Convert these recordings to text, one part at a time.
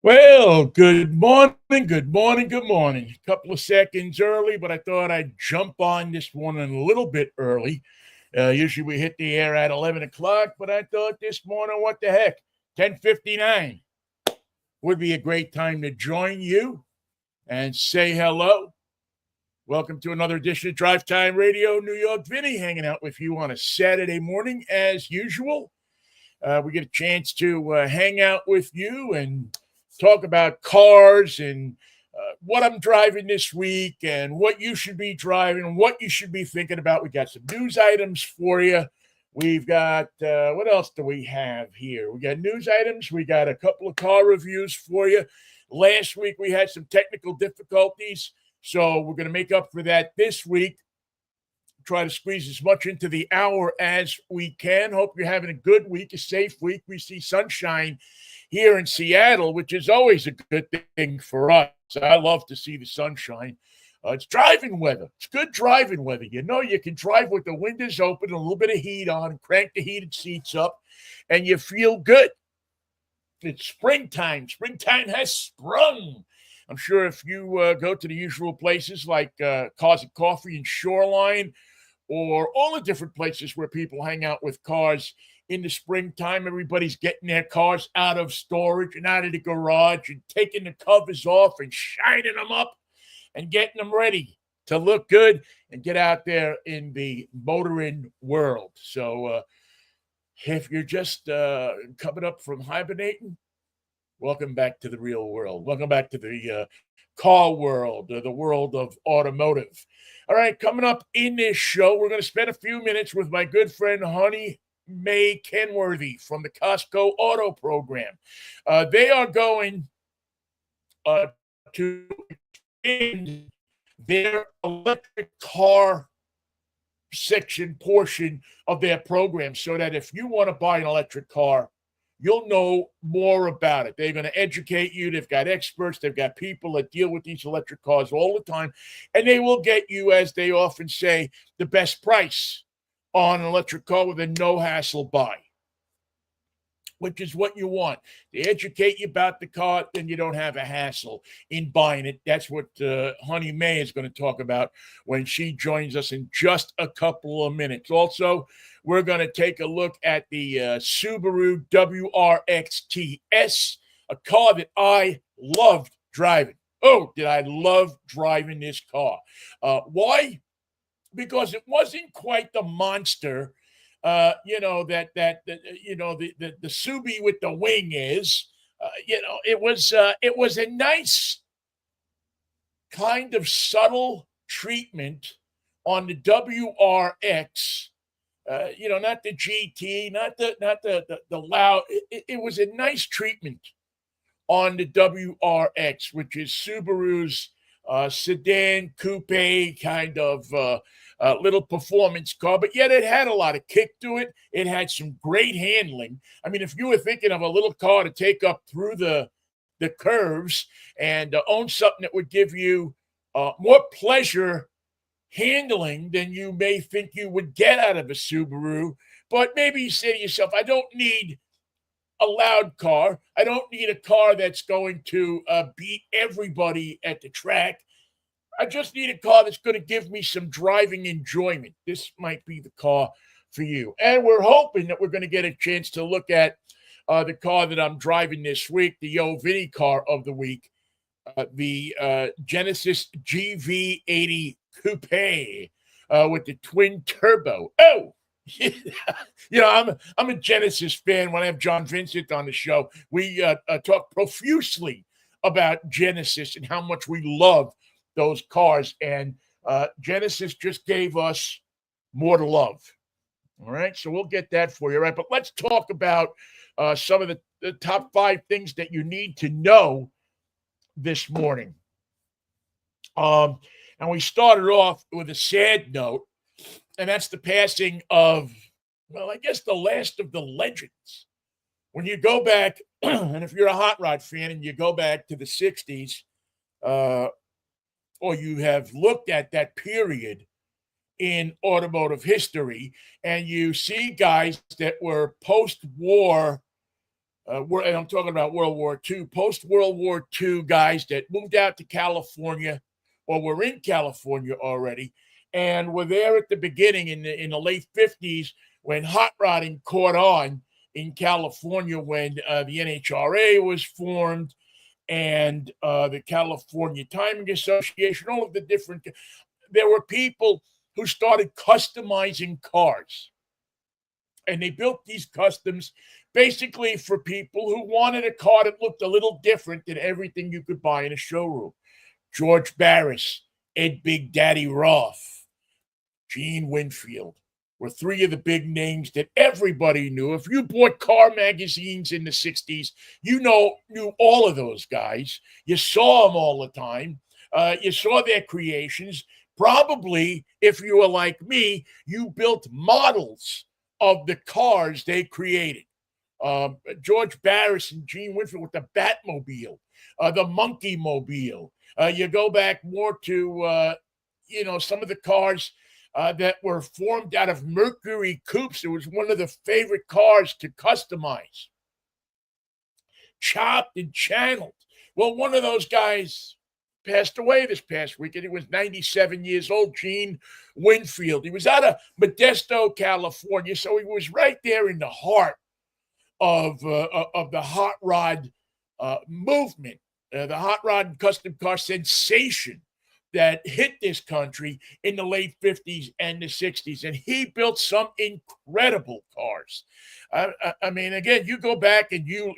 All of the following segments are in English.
Well, good morning, good morning, good morning. A couple of seconds early, but I thought I'd jump on this morning a little bit early. Usually we hit the air at 11 o'clock, but I thought this morning, what the heck, 10:59 would be a great time to join you and say hello. Welcome to another edition of Drive Time Radio. New York Vinnie hanging out with you on a Saturday morning as usual. We get a chance to hang out with you and talk about cars and what I'm driving this week and what you should be driving and what you should be thinking about. We got some news items for you. We've got, what else do we have here? We got news items. We got a couple of car reviews for you. Last week we had some technical difficulties, so we're going to make up for that this week. Try to squeeze as much into the hour as we can. Hope you're having a good week, a safe week. We see sunshine here in Seattle, which is always a good thing for us. I love to see the sunshine. It's driving weather. It's good driving weather. You know, you can drive with the windows open, a little bit of heat on, crank the heated seats up, and you feel good. It's springtime. Springtime has sprung. I'm sure if you go to the usual places like Cars and Coffee and Shoreline, or all the different places where people hang out with cars in the springtime, everybody's getting their cars out of storage and out of the garage and taking the covers off and shining them up and getting them ready to look good and get out there in the motoring world. So if you're just coming up from hibernating, welcome back to the real world. Welcome back to the car world, the world of automotive. All right, coming up in this show, we're going to spend a few minutes with my good friend Honey Mae Kenworthy from the Costco Auto Program. They are going to end their electric car section portion of their program so that if you want to buy an electric car, you'll know more about it. They're going to educate you. They've got experts. They've got people that deal with these electric cars all the time. And they will get you, as they often say, the best price on an electric car with a no-hassle buy, which is what you want. They educate you about the car, then you don't have a hassle in buying it. That's what Honey Mae is going to talk about when she joins us in just a couple of minutes. Also, we're going to take a look at the Subaru WRX-TS, a car that I loved driving. Oh, did I love driving this car. Why? Because it wasn't quite the monster the Subie with the wing is. It was a nice kind of subtle treatment on the WRX. Not the GT, not the loud. It was a nice treatment on the WRX, which is Subaru's sedan coupe kind of little performance car, but yet it had a lot of kick to it. It had some great handling. I mean, if you were thinking of a little car to take up through the curves and own something that would give you more pleasure handling than you may think you would get out of a Subaru, but maybe you say to yourself, I don't need a loud car. I don't need a car that's going to beat everybody at the track. I just need a car that's going to give me some driving enjoyment. This might be the car for you. And we're hoping that we're going to get a chance to look at the car that I'm driving this week, the Vinnie car of the week, the Genesis GV80 Coupe with the twin turbo. Oh, I'm a Genesis fan. When I have John Vincent on the show, we talk profusely about Genesis and how much we love those cars. And Genesis just gave us more to love. All right, so we'll get that for you. All right, but let's talk about some of the top 5 things that you need to know this morning. And we started off with a sad note, and that's the passing of, well, I guess the last of the legends. When you go back, and if you're a hot rod fan and you go back to the 60s, or you have looked at that period in automotive history, and you see guys that were post-war and I'm talking about World War II, post-World War II guys that moved out to California or were in California already and were there at the beginning in the late 50s when hot rodding caught on in California when the NHRA was formed and the California Timing Association, all of the different. There were people who started customizing cars. And they built these customs basically for people who wanted a car that looked a little different than everything you could buy in a showroom. George Barris, Ed Big Daddy Roth, Gene Winfield were three of the big names that everybody knew. If you bought car magazines in the 60s, knew all of those guys. You saw them all the time. You saw their creations. Probably, if you were like me, you built models of the cars they created. George Barris and Gene Winfield with the Batmobile, the Monkey Mobile. You go back more to, some of the cars that were formed out of Mercury coupes. It was one of the favorite cars to customize. Chopped and channeled. Well, one of those guys passed away this past weekend. He was 97 years old, Gene Winfield. He was out of Modesto, California, so he was right there in the heart of the hot rod movement, the hot rod and custom car sensation that hit this country in the late 50s and the 60s. And he built some incredible cars. I mean, again, you go back and you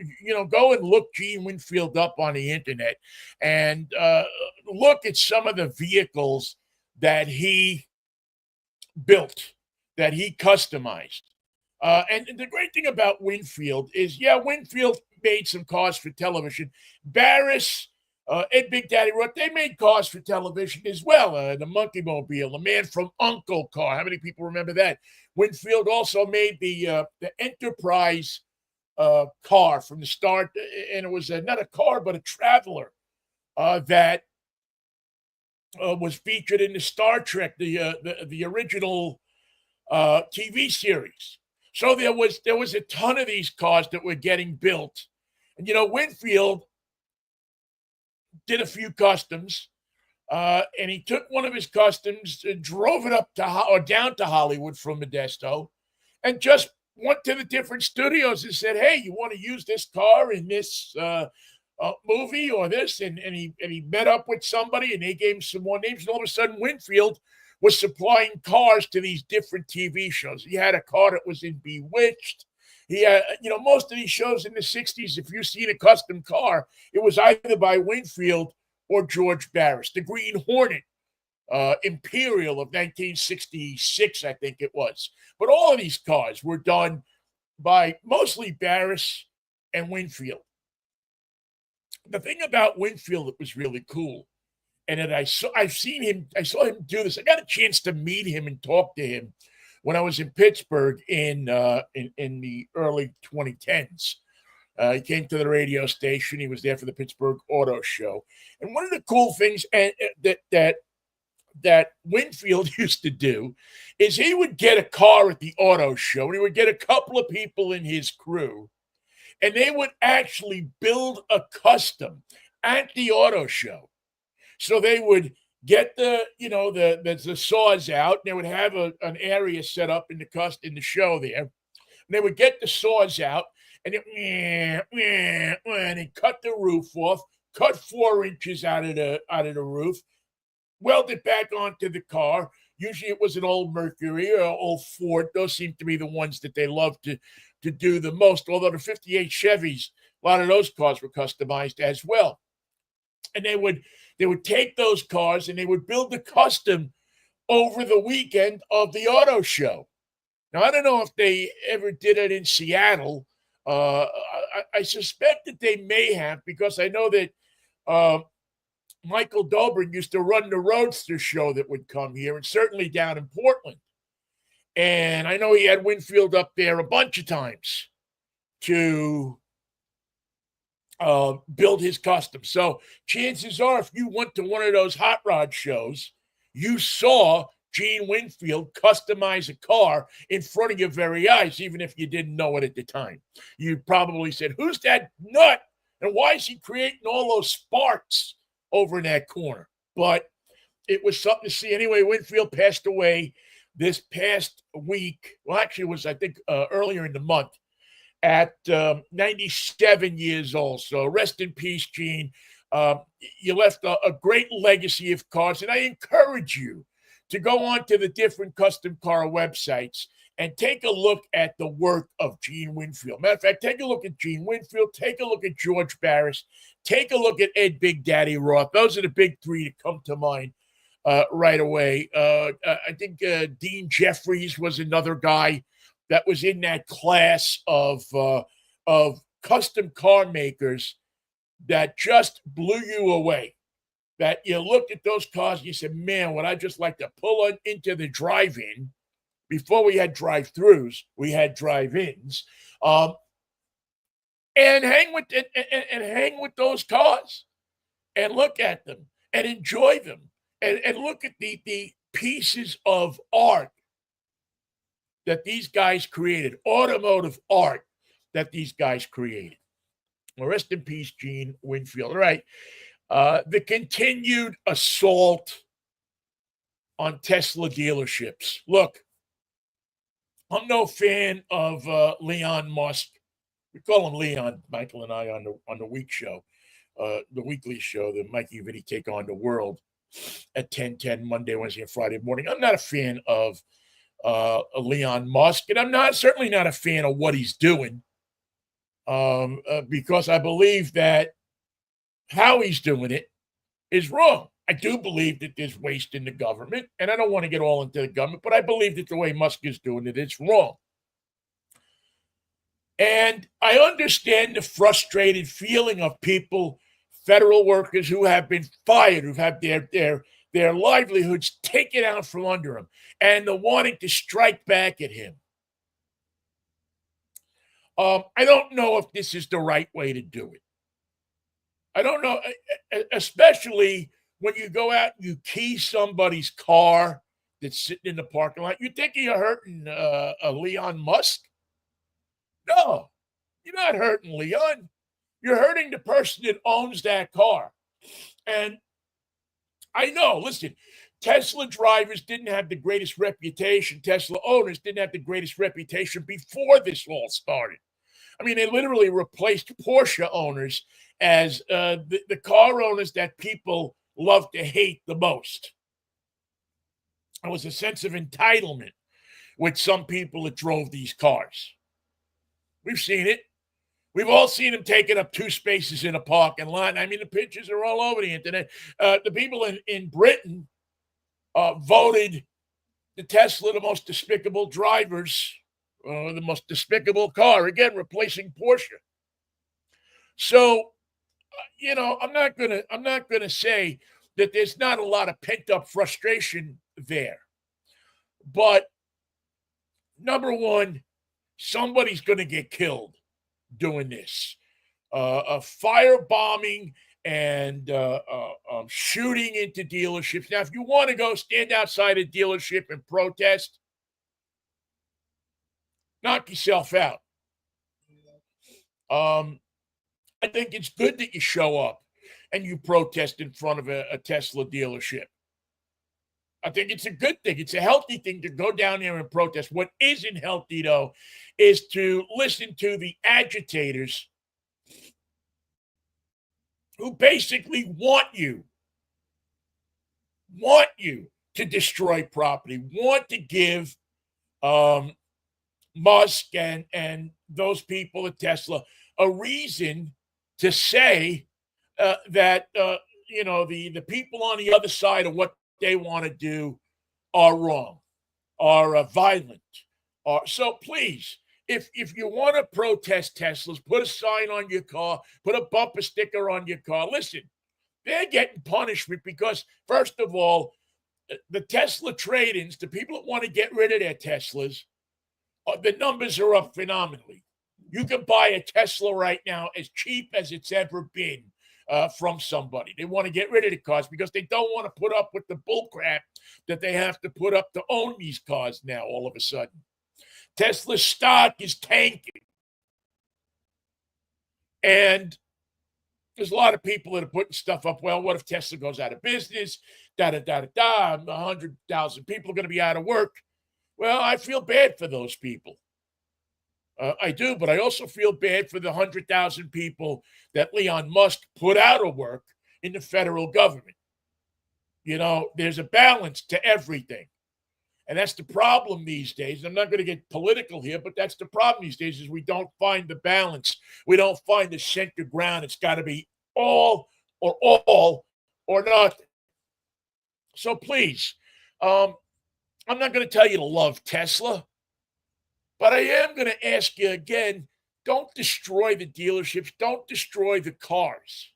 go and look Gene Winfield up on the internet and look at some of the vehicles that he built, that he customized. And the great thing about Winfield is, Winfield made some cars for television. Barris, Ed Big Daddy Roth, they made cars for television as well. The Monkey Mobile, the Man from U.N.C.L.E. car. How many people remember that? Winfield also made the Enterprise car from the start, and it was not a car but a traveler that was featured in the Star Trek, the original TV series. So there was a ton of these cars that were getting built, and Winfield did a few customs, and he took one of his customs and drove it up or down to Hollywood from Modesto, and just went to the different studios and said, "Hey, you want to use this car in this movie or this?" And he met up with somebody, and they gave him some more names, and all of a sudden, Winfield was supplying cars to these different TV shows. He had a car that was in Bewitched. He had, most of these shows in the 60s, if you've seen a custom car, it was either by Winfield or George Barris. The Green Hornet, Imperial of 1966, I think it was. But all of these cars were done by mostly Barris and Winfield. The thing about Winfield that was really cool, and that I saw him do this. I got a chance to meet him and talk to him when I was in Pittsburgh in the early 2010s. He came to the radio station. He was there for the Pittsburgh Auto Show. And one of the cool things that Winfield used to do is he would get a car at the auto show, and he would get a couple of people in his crew, and they would actually build a custom at the auto show. So they would get the saws out, and they would have an area set up in the show there. And they would get the saws out, and they cut the roof off, cut 4 inches out of the roof, weld it back onto the car. Usually it was an old Mercury or old Ford. Those seem to be the ones that they love to do the most, although the 58 Chevys, a lot of those cars were customized as well. And they would take those cars and they would build the custom over the weekend of the auto show. Now, I don't know if they ever did it in Seattle. I suspect that they may have, because I know that Michael Dobrin used to run the Roadster show that would come here, and certainly down in Portland. And I know he had Winfield up there a bunch of times to build his custom. So chances are, if you went to one of those hot rod shows, you saw Gene Winfield customize a car in front of your very eyes, even if you didn't know it at the time. You probably said, who's that nut? And why is he creating all those sparks over in that corner? But it was something to see. Anyway, Winfield passed away this past week. Well, actually, it was, I think, earlier in the month at 97 years old. So rest in peace, Gene. You left a great legacy of cars, and I encourage you to go on to the different custom car websites and take a look at the work of Gene Winfield. Matter of fact, take a look at Gene Winfield, take a look at George Barris, take a look at Ed Big Daddy Roth. Those are the big three that come to mind right away. I think Dean Jeffries was another guy that was in that class of custom car makers that just blew you away. That you looked at those cars and you said, man, would I just like to pull into the drive-in. Before we had drive-throughs, we had drive-ins, and hang with those cars and look at them and enjoy them and look at the pieces of art that these guys created, automotive art that these guys created. Well, rest in peace, Gene Winfield. All right. The continued assault on Tesla dealerships. Look, I'm no fan of Elon Musk. We call him Leon, Michael and I, on the week show, the weekly show, the Mikey and Vinnie Take on the World at 10:10 Monday, Wednesday, and Friday morning. I'm not a fan of Elon Musk, and I'm certainly not a fan of what he's doing, because I believe that how he's doing it is wrong. I do believe that there's waste in the government, and I don't want to get all into the government, but I believe that the way Musk is doing it, it's wrong. And I understand the frustrated feeling of people, federal workers who have been fired, who've had their livelihoods taken out from under them, and the wanting to strike back at him. I don't know if this is the right way to do it. I don't know, especially when you go out and you key somebody's car that's sitting in the parking lot. You think you're hurting Elon Musk? No, you're not hurting Leon. You're hurting the person that owns that car. And I know, listen, Tesla drivers didn't have the greatest reputation. Tesla owners didn't have the greatest reputation before this all started. I mean, they literally replaced Porsche owners as the car owners that people love to hate the most. There was a sense of entitlement with some people that drove these cars. We've seen it. We've all seen them taking up 2 spaces in a parking lot. I mean, the pictures are all over the internet. The people in Britain voted the Tesla the most despicable drivers, the most despicable car, again, replacing Porsche. So, I'm not gonna say that there's not a lot of pent-up frustration there. But number one, somebody's going to get killed doing this. A firebombing and shooting into dealerships. Now, if you want to go stand outside a dealership and protest, knock yourself out. I think it's good that you show up and you protest in front of a Tesla dealership. I think it's a good thing. It's a healthy thing to go down there and protest. What isn't healthy, though, is to listen to the agitators who basically want you to destroy property, want to give Musk and those people at Tesla a reason to say that the people on the other side of what they want to do are wrong, are violent. So please, if you want to protest Teslas, put a sign on your car, put a bumper sticker on your car. Listen, they're getting punishment because, first of all, the Tesla trade-ins, the people that want to get rid of their Teslas, the numbers are up phenomenally. You can buy a Tesla right now as cheap as it's ever been from somebody. They want to get rid of the cars because they don't want to put up with the bull crap that they have to put up to own these cars now all of a sudden. Tesla's stock is tanking. And there's a lot of people that are putting stuff up. Well, what if Tesla goes out of business? 100,000 people are going to be out of work. Well, I feel bad for those people. I do, but I also feel bad for the 100,000 people that Elon Musk put out of work in the federal government. You know, there's a balance to everything. And that's the problem these days. I'm not going to get political here, but that's the problem these days is we don't find the balance. We don't find the center ground. It's got to be all or nothing. So please, I'm not going to tell you to love Tesla, but I am going to ask you again, don't destroy the dealerships. Don't destroy the cars.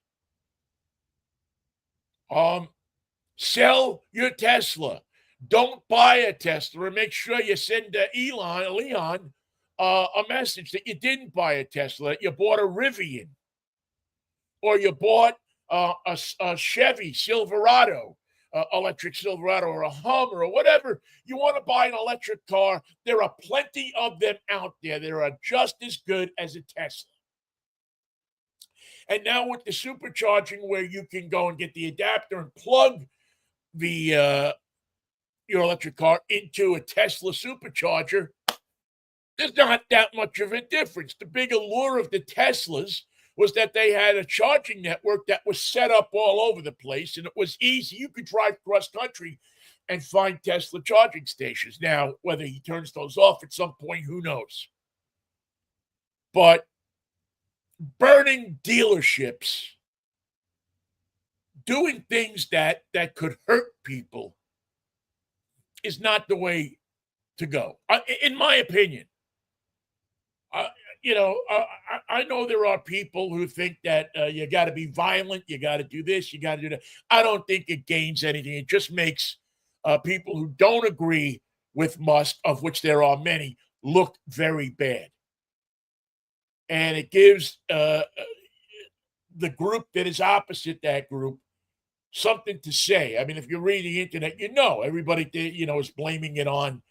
Sell your Tesla. Don't buy a Tesla, and make sure you send Leon a message that you didn't buy a Tesla, that you bought a Rivian, or you bought a Chevy Silverado, electric Silverado, or a Hummer, or whatever. You want to buy an electric car, there are plenty of them out there. They are just as good as a Tesla. And now with the supercharging, where you can go and get the adapter and plug your electric car into a Tesla supercharger, there's not that much of a difference. The big allure of the Teslas was that they had a charging network that was set up all over the place, and it was easy. You could drive cross country and find Tesla charging stations. Now, whether he turns those off at some point, who knows? But burning dealerships, doing things that could hurt people, is not the way to go, in my opinion. I know there are people who think that you got to be violent, you got to do this, you got to do that. I don't think it gains anything. It just makes people who don't agree with Musk, of which there are many, look very bad. And it gives the group that is opposite that group something to say. I mean, if you read the internet, everybody is blaming it on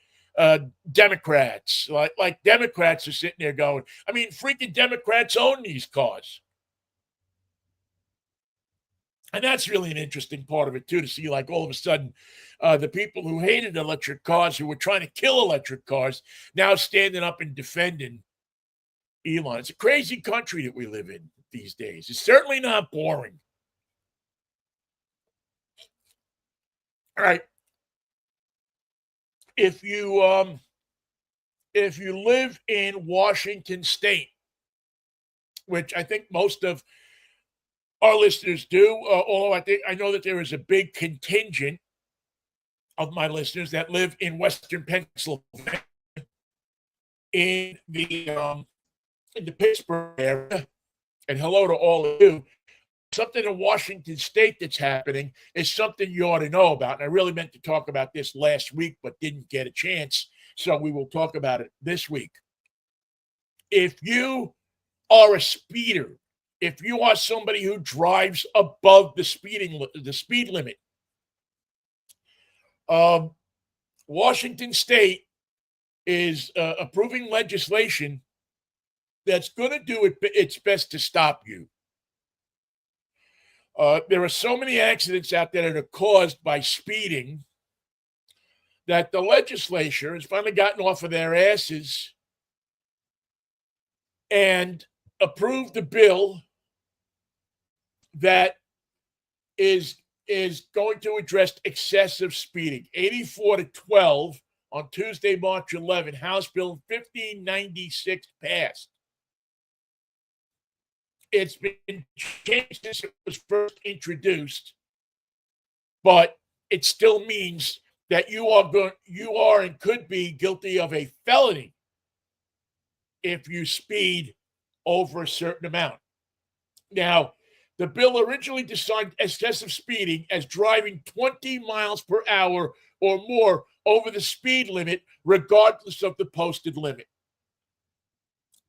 Democrats. Like Democrats are sitting there going, I mean, freaking Democrats own these cars. And that's really an interesting part of it, too, to see, like, all of a sudden, the people who hated electric cars, who were trying to kill electric cars, now standing up and defending Elon. It's a crazy country that we live in these days. It's certainly not boring. All right. If you live in Washington State, which I think most of our listeners do, although I know that there is a big contingent of my listeners that live in Western Pennsylvania, in the Pittsburgh area, and hello to all of you. Something in Washington State that's happening is something you ought to know about. And I really meant to talk about this last week, but didn't get a chance. So we will talk about it this week. If you are a speeder, if you are somebody who drives above the speed limit, Washington State is approving legislation that's going to do its best to stop you. There are so many accidents out there that are caused by speeding that the legislature has finally gotten off of their asses and approved a bill that is going to address excessive speeding. 84-12 on Tuesday, March 11, House Bill 1596 passed. It's been changed since it was first introduced, but it still means that you are and could be guilty of a felony if you speed over a certain amount. Now, the bill originally defined excessive speeding as driving 20 miles per hour or more over the speed limit, regardless of the posted limit.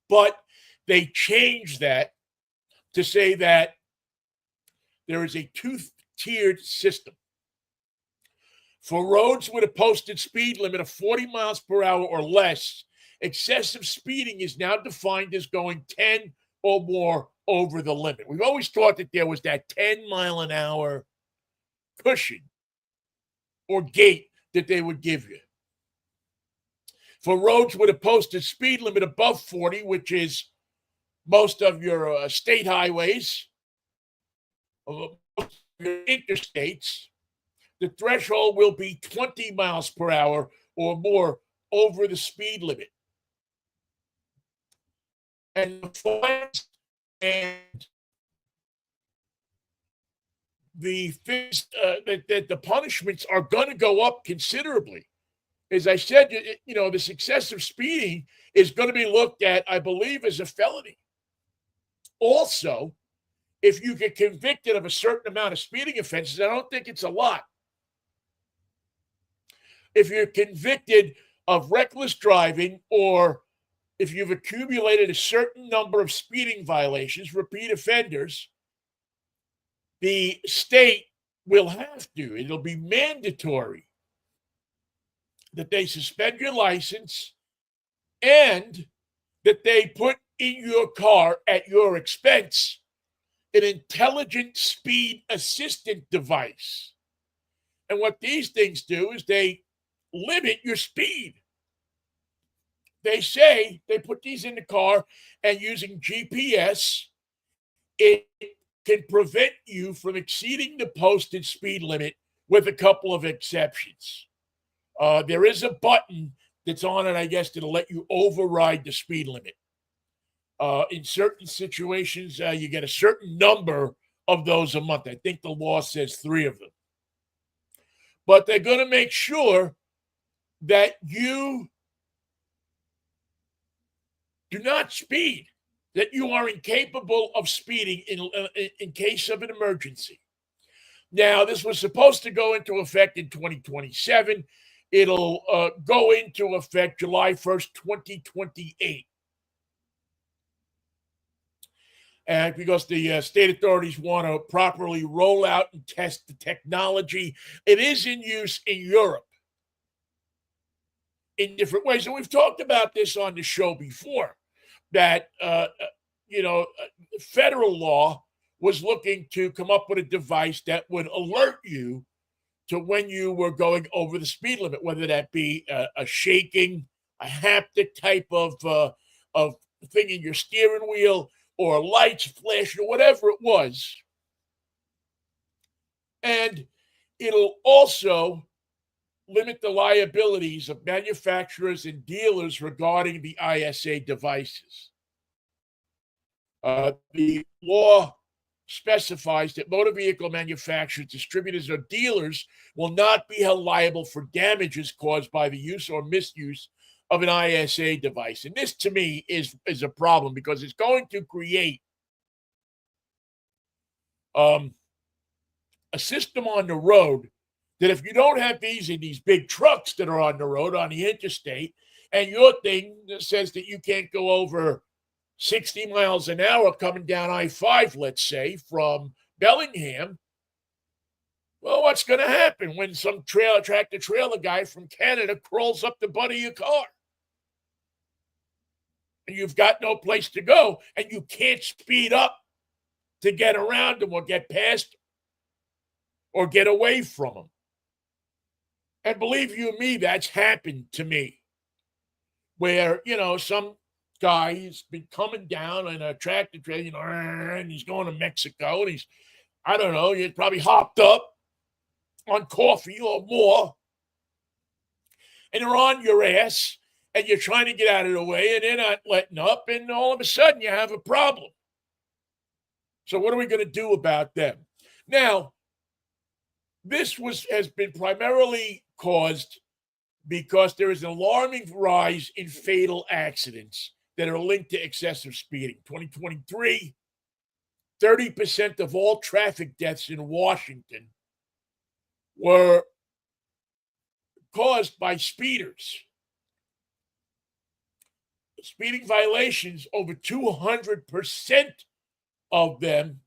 But they changed that to say that there is a two-tiered system. For roads with a posted speed limit of 40 miles per hour or less, excessive speeding is now defined as going 10 or more over the limit. We've always thought that there was that 10-mile-an-hour cushion or gate that they would give you. For roads with a posted speed limit above 40, which is most of your state highways, your interstates, the threshold will be 20 miles per hour or more over the speed limit. And the fines and the punishments are going to go up considerably. As I said, this excessive speeding is going to be looked at, I believe, as a felony. Also, if you get convicted of a certain amount of speeding offenses, I don't think it's a lot. If you're convicted of reckless driving, or if you've accumulated a certain number of speeding violations, repeat offenders, the state will have to, it'll be mandatory that they suspend your license and that they put in your car at your expense an intelligent speed assistant device. And what these things do is they limit your speed. They say they put these in the car, and using GPS, it can prevent you from exceeding the posted speed limit with a couple of exceptions. There is a button that's on it, I guess, that'll let you override the speed limit. In certain situations, you get a certain number of those a month. I think the law says 3 of them. But they're going to make sure that you do not speed, that you are incapable of speeding in case of an emergency. Now, this was supposed to go into effect in 2027. It'll go into effect July 1st, 2028. And because the state authorities want to properly roll out and test the technology, it is in use in Europe in different ways. And we've talked about this on the show before, that, federal law was looking to come up with a device that would alert you to when you were going over the speed limit, whether that be a shaking, a haptic type of thing in your steering wheel, or lights flashing, or whatever it was. And it'll also limit the liabilities of manufacturers and dealers regarding the ISA devices. The law specifies that motor vehicle manufacturers, distributors, or dealers will not be held liable for damages caused by the use or misuse of an ISA device. And this, to me, is a problem, because it's going to create a system on the road that if you don't have these in these big trucks that are on the road, on the interstate, and your thing says that you can't go over 60 miles an hour coming down I-5, let's say, from Bellingham, well, what's going to happen when some tractor-trailer guy from Canada crawls up the butt of your car? And you've got no place to go, and you can't speed up to get around them or get past them or get away from them. And believe you me, that's happened to me, where, some guy, he's been coming down in a tractor trailer, and he's going to Mexico, and he's probably hopped up on coffee or more, and they're on your ass, and you're trying to get out of the way, and they're not letting up, and all of a sudden you have a problem. So what are we going to do about them? Now, this has been primarily caused because there is an alarming rise in fatal accidents that are linked to excessive speeding. 2023, 30% of all traffic deaths in Washington were caused by speeders. Speeding violations, over 200% of them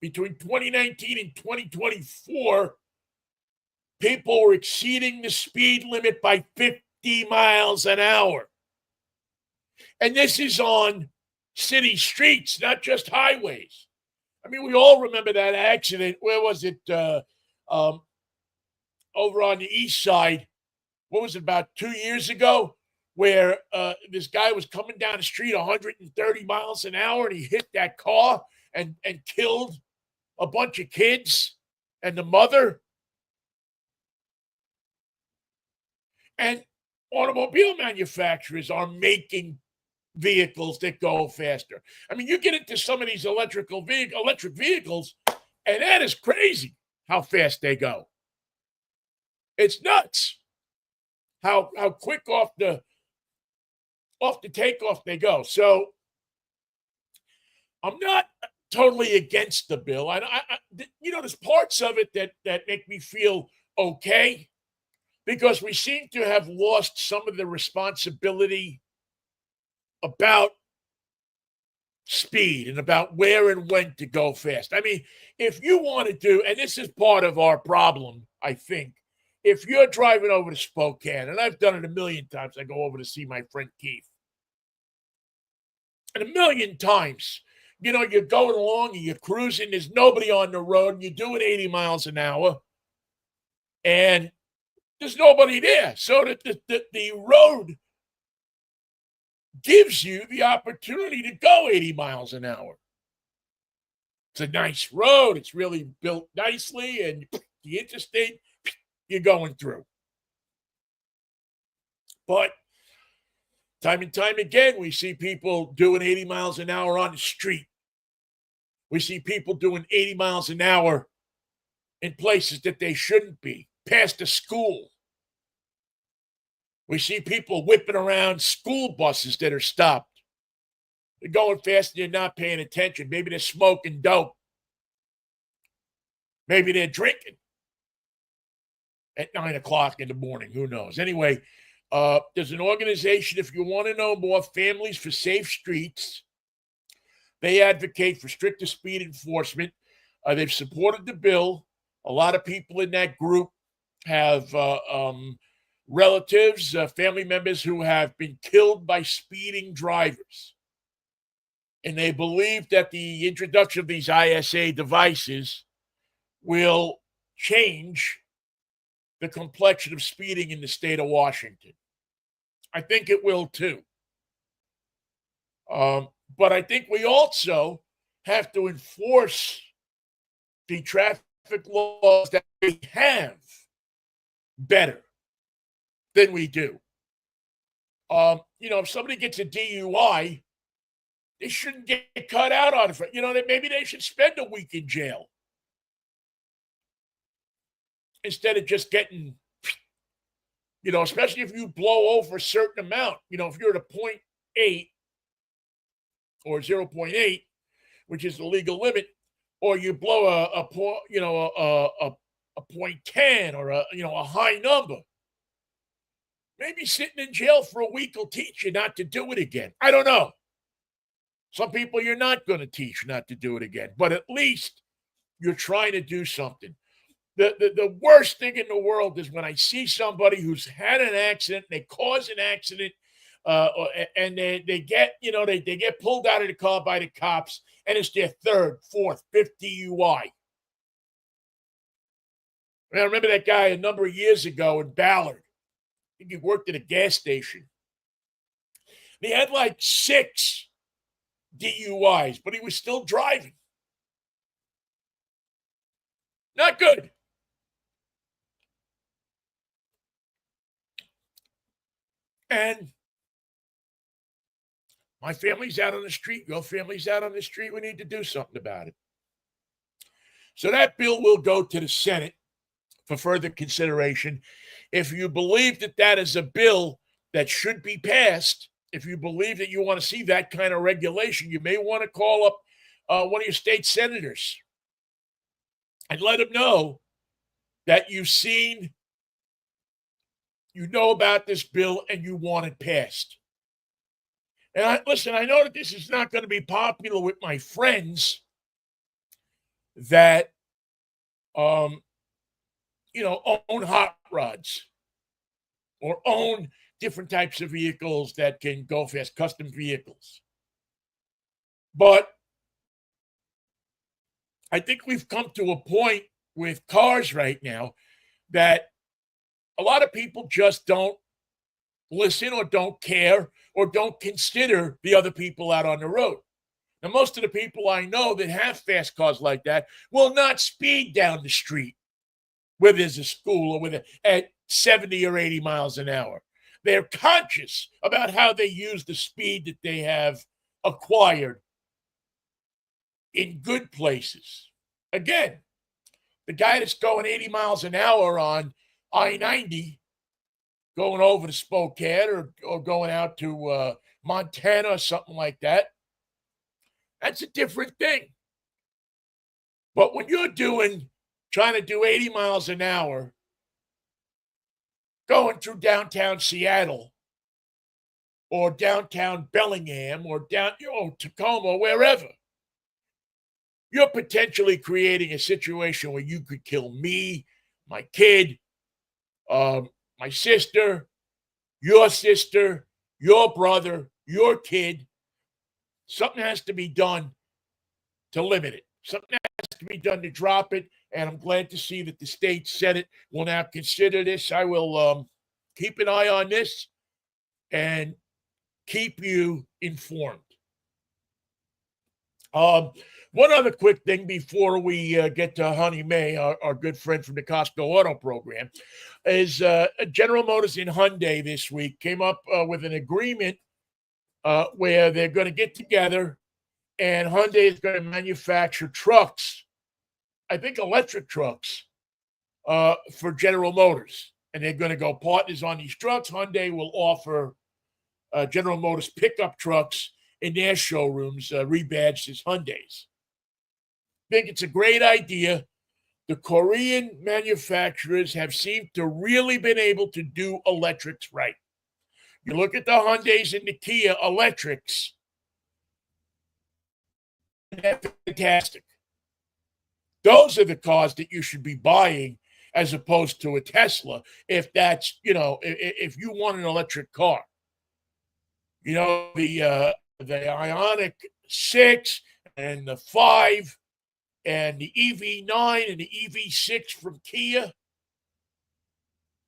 between 2019 and 2024, people were exceeding the speed limit by 50 miles an hour. And this is on city streets, not just highways. I mean, we all remember that accident. Where was it? Over on the east side. What was it, about 2 years ago? Where this guy was coming down the street 130 miles an hour and he hit that car and killed a bunch of kids and the mother. And automobile manufacturers are making vehicles that go faster. I mean, you get into some of these electric vehicles, and that is crazy how fast they go. It's nuts how quick off the takeoff they go. So I'm not totally against the bill. There's parts of it that make me feel okay, because we seem to have lost some of the responsibility about speed and about where and when to go fast. I mean, if you want to do, and this is part of our problem, I think, if you're driving over to Spokane, and I've done it a million times, I go over to see my friend Keith. And a million times, you're going along and you're cruising, there's nobody on the road, and you're doing 80 miles an hour, and there's nobody there. So that the road gives you the opportunity to go 80 miles an hour. It's a nice road. It's really built nicely, and the interstate, you're going through. But time and time again, we see people doing 80 miles an hour on the street. We see people doing 80 miles an hour in places that they shouldn't be, past a school. We see people whipping around school buses that are stopped. They're going fast and they're not paying attention. Maybe they're smoking dope. Maybe they're drinking at 9 o'clock in the morning. Who knows? Anyway, there's an organization, if you want to know more, Families for Safe Streets. They advocate for stricter speed enforcement. They've supported the bill. A lot of people in that group have relatives, family members who have been killed by speeding drivers. And they believe that the introduction of these ISA devices will change the complexion of speeding in the state of Washington. I think it will too. But I think we also have to enforce the traffic laws that we have better than we do. If somebody gets a DUI, they shouldn't get cut out on it. Maybe they should spend a week in jail instead of just getting, especially if you blow over a certain amount. If you're at a 0.8 or 0.8, which is the legal limit, or you blow a 0.10 or a high number. Maybe sitting in jail for a week will teach you not to do it again. I don't know. Some people you're not going to teach not to do it again, but at least you're trying to do something. The worst thing in the world is when I see somebody who's had an accident, they cause an accident, and they get they get pulled out of the car by the cops, and it's their third, fourth, fifth DUI. I remember that guy a number of years ago in Ballard. I think he worked at a gas station. He had like 6 DUIs, but he was still driving. Not good. And my family's out on the street. Your family's out on the street. We need to do something about it. So that bill will go to the Senate for further consideration. If you believe that that is a bill that should be passed, if you believe that you want to see that kind of regulation, you may want to call up one of your state senators and let them know that you know about this bill and you want it passed. And I know that this is not going to be popular with my friends, that um, own hot rods or own different types of vehicles that can go fast, custom vehicles. But I think we've come to a point with cars right now that a lot of people just don't listen or don't care or don't consider the other people out on the road. Now, most of the people I know that have fast cars like that will not speed down the street where there's a school or at 70 or 80 miles an hour. They're conscious about how they use the speed that they have acquired in good places. Again, the guy that's going 80 miles an hour on I-90, going over to Spokane or going out to Montana or something like that, that's a different thing. But when you're trying to do 80 miles an hour, going through downtown Seattle or downtown Bellingham or Tacoma, wherever, you're potentially creating a situation where you could kill me, my kid, my sister, your brother, your kid. Something has to be done to limit it. Something has to be done to drop it. And I'm glad to see that the state Senate will now consider this. I will keep an eye on this and keep you informed. One other quick thing before we get to Honey May, our good friend from the Costco Auto Program, is General Motors and Hyundai this week came up with an agreement where they're going to get together and Hyundai is going to manufacture trucks, I think electric trucks, for General Motors. And they're going to go partners on these trucks. Hyundai will offer General Motors pickup trucks in their showrooms, rebadged as Hyundais. I think it's a great idea. The Korean manufacturers have seemed to really been able to do electrics right. You look at the Hyundais and the Kia electrics, they're fantastic. Those are the cars that you should be buying as opposed to a Tesla if that's, if you want an electric car. The Ioniq 6 and the 5 and the EV9 and the EV6 from Kia.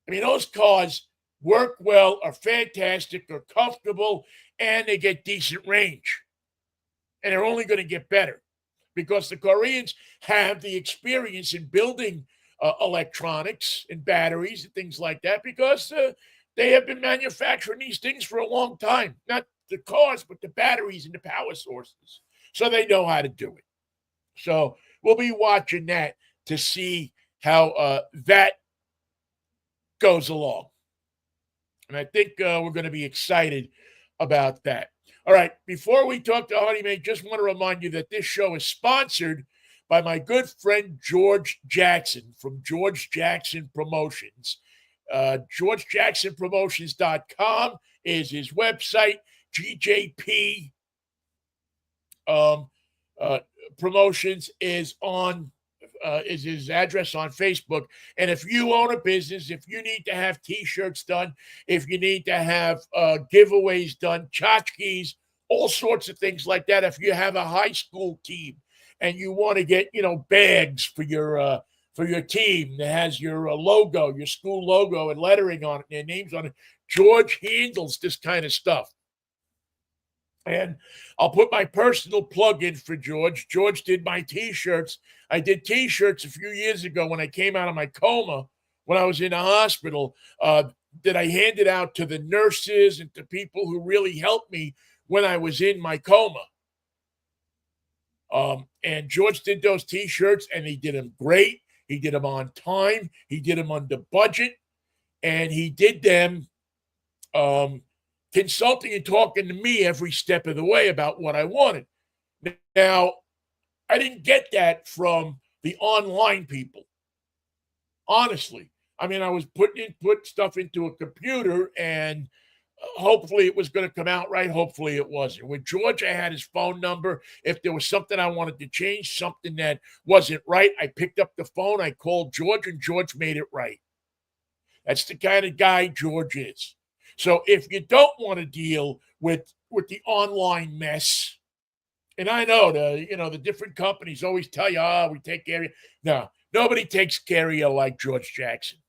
I mean, those cars work well, are fantastic, are comfortable, and they get decent range. And they're only going to get better because the Koreans have the experience in building electronics and batteries and things like that because they have been manufacturing these things for a long time. Not the cars, but the batteries and the power sources. So they know how to do it. So we'll be watching that to see how that goes along. And I think we're going to be excited about that. All right, before we talk to Honey May, just want to remind you that this show is sponsored by my good friend George Jackson from George Jackson Promotions. GeorgeJacksonPromotions.com is his website. GJP Promotions is his address on Facebook. And if you own a business, if you need to have T-shirts done, if you need to have giveaways done, tchotchkes, all sorts of things like that. If you have a high school team and you want to get bags for your team that has your logo, your school logo, and lettering on it, and their names on it, George handles this kind of stuff. And I'll put my personal plug in for George. George did my T-shirts. I did T-shirts a few years ago when I came out of my coma, when I was in the hospital, that I handed out to the nurses and to people who really helped me when I was in my coma. And George did those T-shirts, and he did them great. He did them on time. He did them under budget. And he did them consulting and talking to me every step of the way about what I wanted. Now, I didn't get that from the online people. Honestly. I mean, I was put stuff into a computer and Hopefully it was going to come out right. Hopefully it wasn't. With George, I had his phone number. If there was something I wanted to change, something that wasn't right, I picked up the phone, I called George, and George made it right. That's the kind of guy George is. So if you don't want to deal with the online mess, and I know the different companies always tell you, we take care of you. No, nobody takes care of you like George Jackson.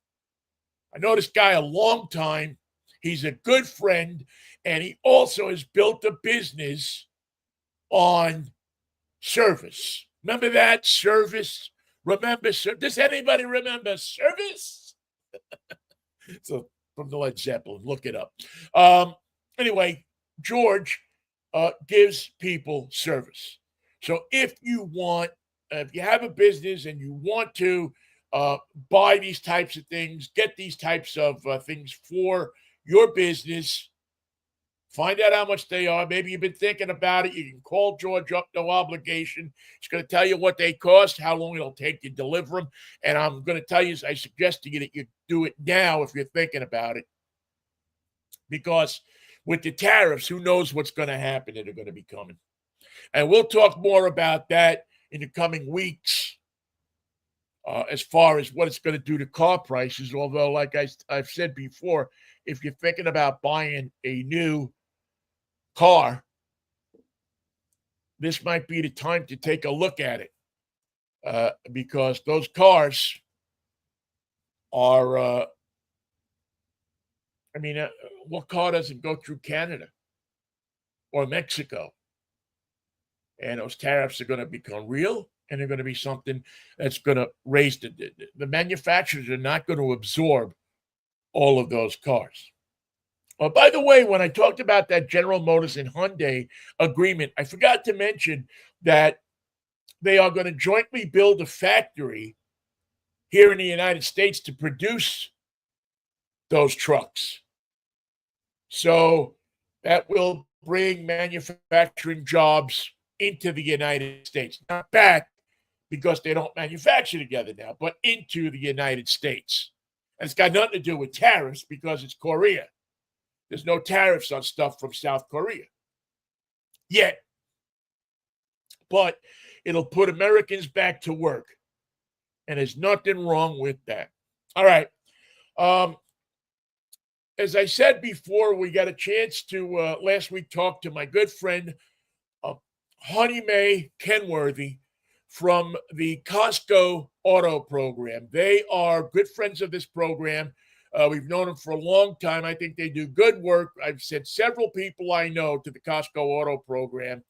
I know this guy a long time. He's a good friend, and he also has built a business on service. Remember that? Service? Remember? Does anybody remember service? So from the Led Zeppelin, look it up. Anyway, George gives people service. So if you have a business and you want to buy these types of things, get these types of things for your business, find out how much they are. Maybe you've been thinking about it. You can call George up, no obligation. He's going to tell you what they cost, how long it'll take to deliver them. And I'm going to tell you, I suggest to you that you do it now if you're thinking about it. Because with the tariffs, who knows what's going to happen that are going to be coming. And we'll talk more about that in the coming weeks as far as what it's going to do to car prices. Although, like I've said before, if you're thinking about buying a new car, this might be the time to take a look at it because those cars are, what car doesn't go through Canada or Mexico? And those tariffs are going to become real, and they're going to be something that's going to raise the manufacturers are not going to absorb all of those cars. By the way, when I talked about that General Motors and Hyundai agreement, I forgot to mention that they are going to jointly build a factory here in the United States to produce those trucks. So that will bring manufacturing jobs into the United States. Not back because they don't manufacture together now, but into the United States. And it's got nothing to do with tariffs because it's Korea. There's no tariffs on stuff from South Korea yet. But it'll put Americans back to work. And there's nothing wrong with that. All right. As I said before, we got a chance to last week talk to my good friend, Honey Mae Kenworthy from the Costco Auto Program. They are good friends of this program. We've known them for a long time. I think they do good work. I've sent several people I know to the Costco Auto Program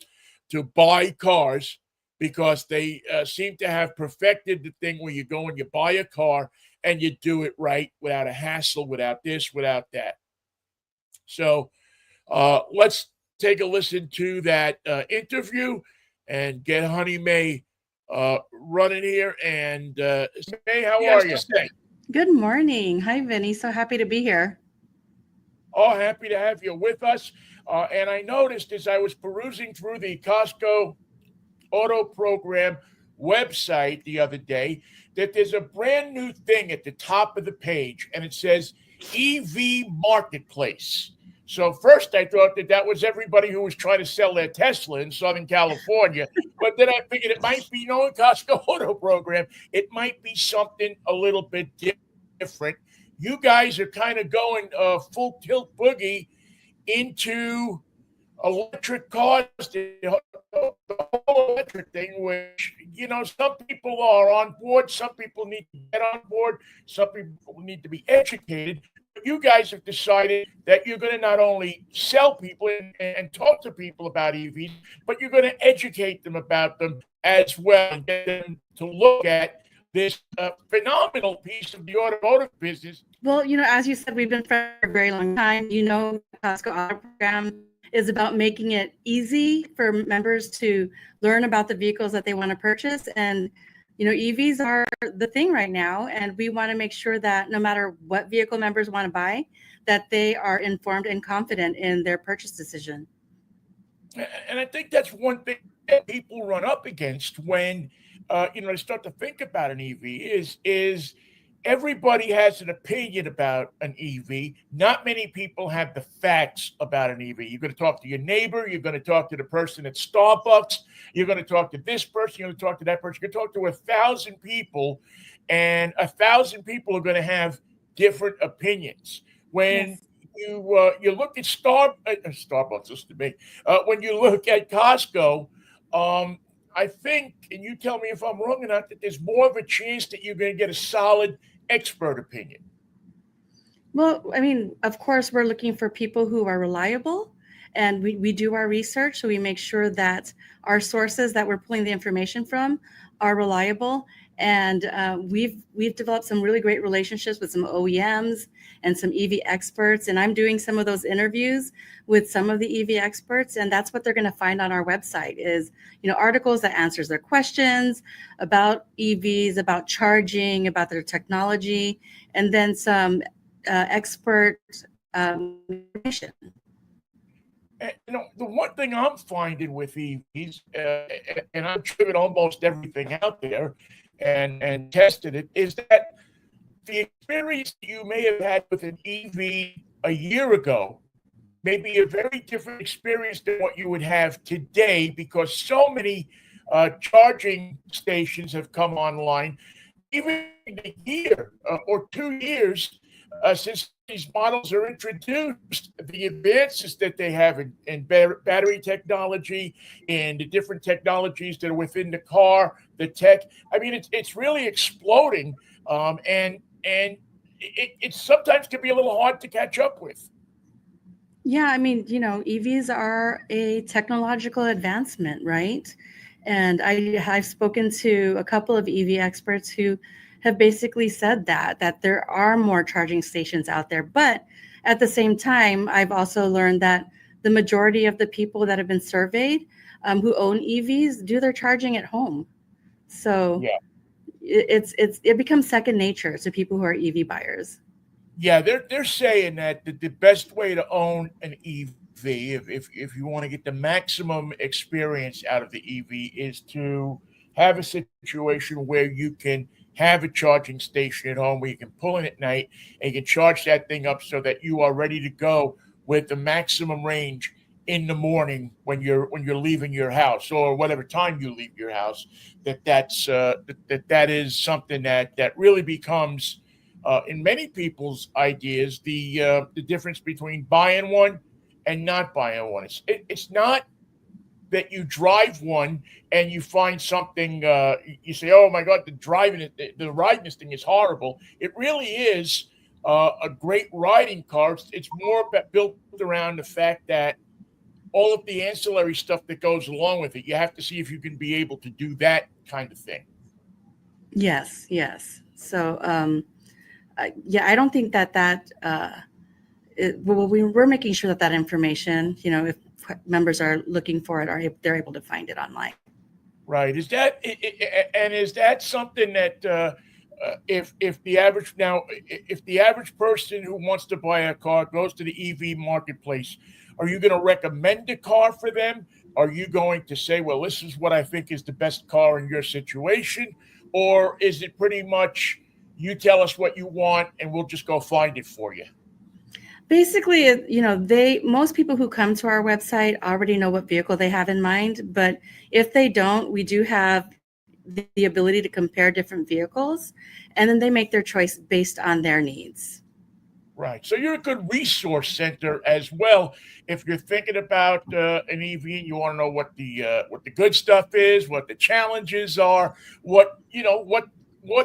to buy cars because they seem to have perfected the thing where you go and you buy a car and you do it right without a hassle, without this, without that. So let's take a listen to that interview and get Honey Mae running here. And Mae, how are you? Good morning. Hi, Vinnie. So happy to be here. Oh, happy to have you with us. And I noticed as I was perusing through the Costco Auto Program website the other day that there's a brand new thing at the top of the page, and it says EV Marketplace. So first I thought that was everybody who was trying to sell their Tesla in Southern California. But then I figured it might be, Costco Auto Program, it might be something a little bit different. You guys are kind of going full tilt boogie into electric cars, the whole electric thing, which, some people are on board. Some people need to get on board. Some people need to be educated. You guys have decided that you're going to not only sell people and talk to people about EVs, but you're going to educate them about them as well and get them to look at this phenomenal piece of the automotive business. Well, as you said, we've been friends for a very long time. Costco Auto Program is about making it easy for members to learn about the vehicles that they want to purchase. And EVs are the thing right now, and we want to make sure that no matter what vehicle members want to buy, that they are informed and confident in their purchase decision. And I think that's one thing that people run up against when they start to think about an EV is everybody has an opinion about an EV. Not many people have the facts about an EV. You're going to talk to your neighbor. You're going to talk to the person at Starbucks. You're going to talk to this person. You're going to talk to that person. You're going to talk to 1,000 people, and 1,000 people are going to have different opinions. When Yes. you look at Starbucks, listen to me. When you look at Costco, I think, and you tell me if I'm wrong or not, that there's more of a chance that you're going to get a solid expert opinion. Well, I mean, of course, we're looking for people who are reliable, and we do our research. So we make sure that our sources that we're pulling the information from are reliable. And we've developed some really great relationships with some OEMs and some EV experts. And I'm doing some of those interviews with some of the EV experts, and that's what they're going to find on our website is, articles that answers their questions about EVs, about charging, about their technology, and then some expert information. And, the one thing I'm finding with EVs, and I've driven almost everything out there and tested it, is that the experience you may have had with an EV a year ago may be a very different experience than what you would have today because so many charging stations have come online. Even a year or 2 years since these models are introduced, the advances that they have in battery technology and the different technologies that are within the car, the tech. I mean, it's really exploding, and it sometimes can be a little hard to catch up with. Yeah, I mean, EVs are a technological advancement, right? And I've spoken to a couple of EV experts who have basically said that there are more charging stations out there. But at the same time, I've also learned that the majority of the people that have been surveyed who own EVs do their charging at home. So Yeah. it becomes second nature to people who are EV buyers. Yeah, they're saying that the best way to own an EV, if you want to get the maximum experience out of the EV, is to have a situation where you can have a charging station at home where you can pull in at night and you can charge that thing up so that you are ready to go with the maximum range in the morning when you're leaving your house or whatever time you leave your house. That is something that really becomes in many people's ideas, the difference between buying one and not buying one. It's not that you drive one and you find something. You say, "Oh my God, the riding this thing is horrible." It really is a great riding car. It's more built around the fact that all of the ancillary stuff that goes along with it. You have to see if you can be able to do that kind of thing. Yes, yes. So yeah, I don't think well, we're making sure that information, if members are looking for it, they're able to find it online. Right. Is that something that if the average person who wants to buy a car goes to the EV marketplace, are you going to recommend a car for them? Are you going to say, well, this is what I think is the best car in your situation? Or is it pretty much you tell us what you want and we'll just go find it for you? Basically, most people who come to our website already know what vehicle they have in mind. But if they don't, we do have the ability to compare different vehicles, and then they make their choice based on their needs. Right. So you're a good resource center as well. If you're thinking about an EV and you want to know what the good stuff is, what the challenges are, what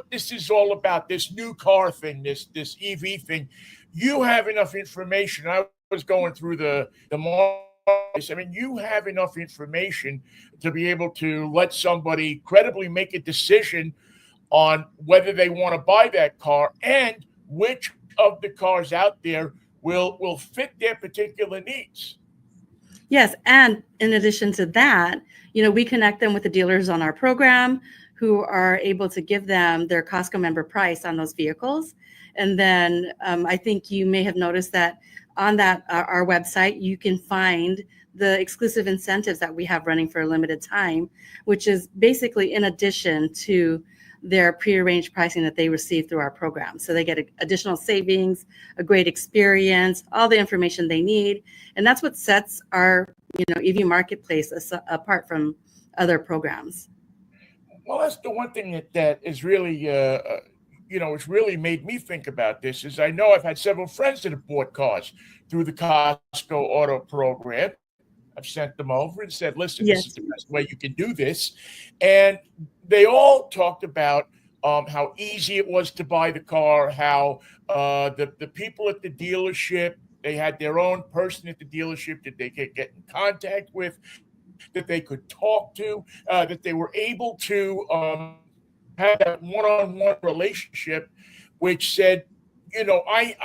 this is all about, this new car thing, this EV thing, you have enough information. I was going through the marketplace. I mean, you have enough information to be able to let somebody credibly make a decision on whether they want to buy that car and which of the cars out there will fit their particular needs. Yes, and in addition to that, we connect them with the dealers on our program who are able to give them their Costco member price on those vehicles. And then I think you may have noticed that on our website, you can find the exclusive incentives that we have running for a limited time, which is basically in addition to their prearranged pricing that they receive through our program. So they get additional savings, a great experience, all the information they need. And that's what sets our, EV marketplace apart from other programs. Well, that's the one thing that is really, it's really made me think about this is I know I've had several friends that have bought cars through the Costco Auto program. I've sent them over and said, listen, this is Yes. the best way you can do this. And they all talked about how easy it was to buy the car, how the people at the dealership, they had their own person at the dealership that they could get in contact with, that they could talk to, that they were able to have that one-on-one relationship, which said, I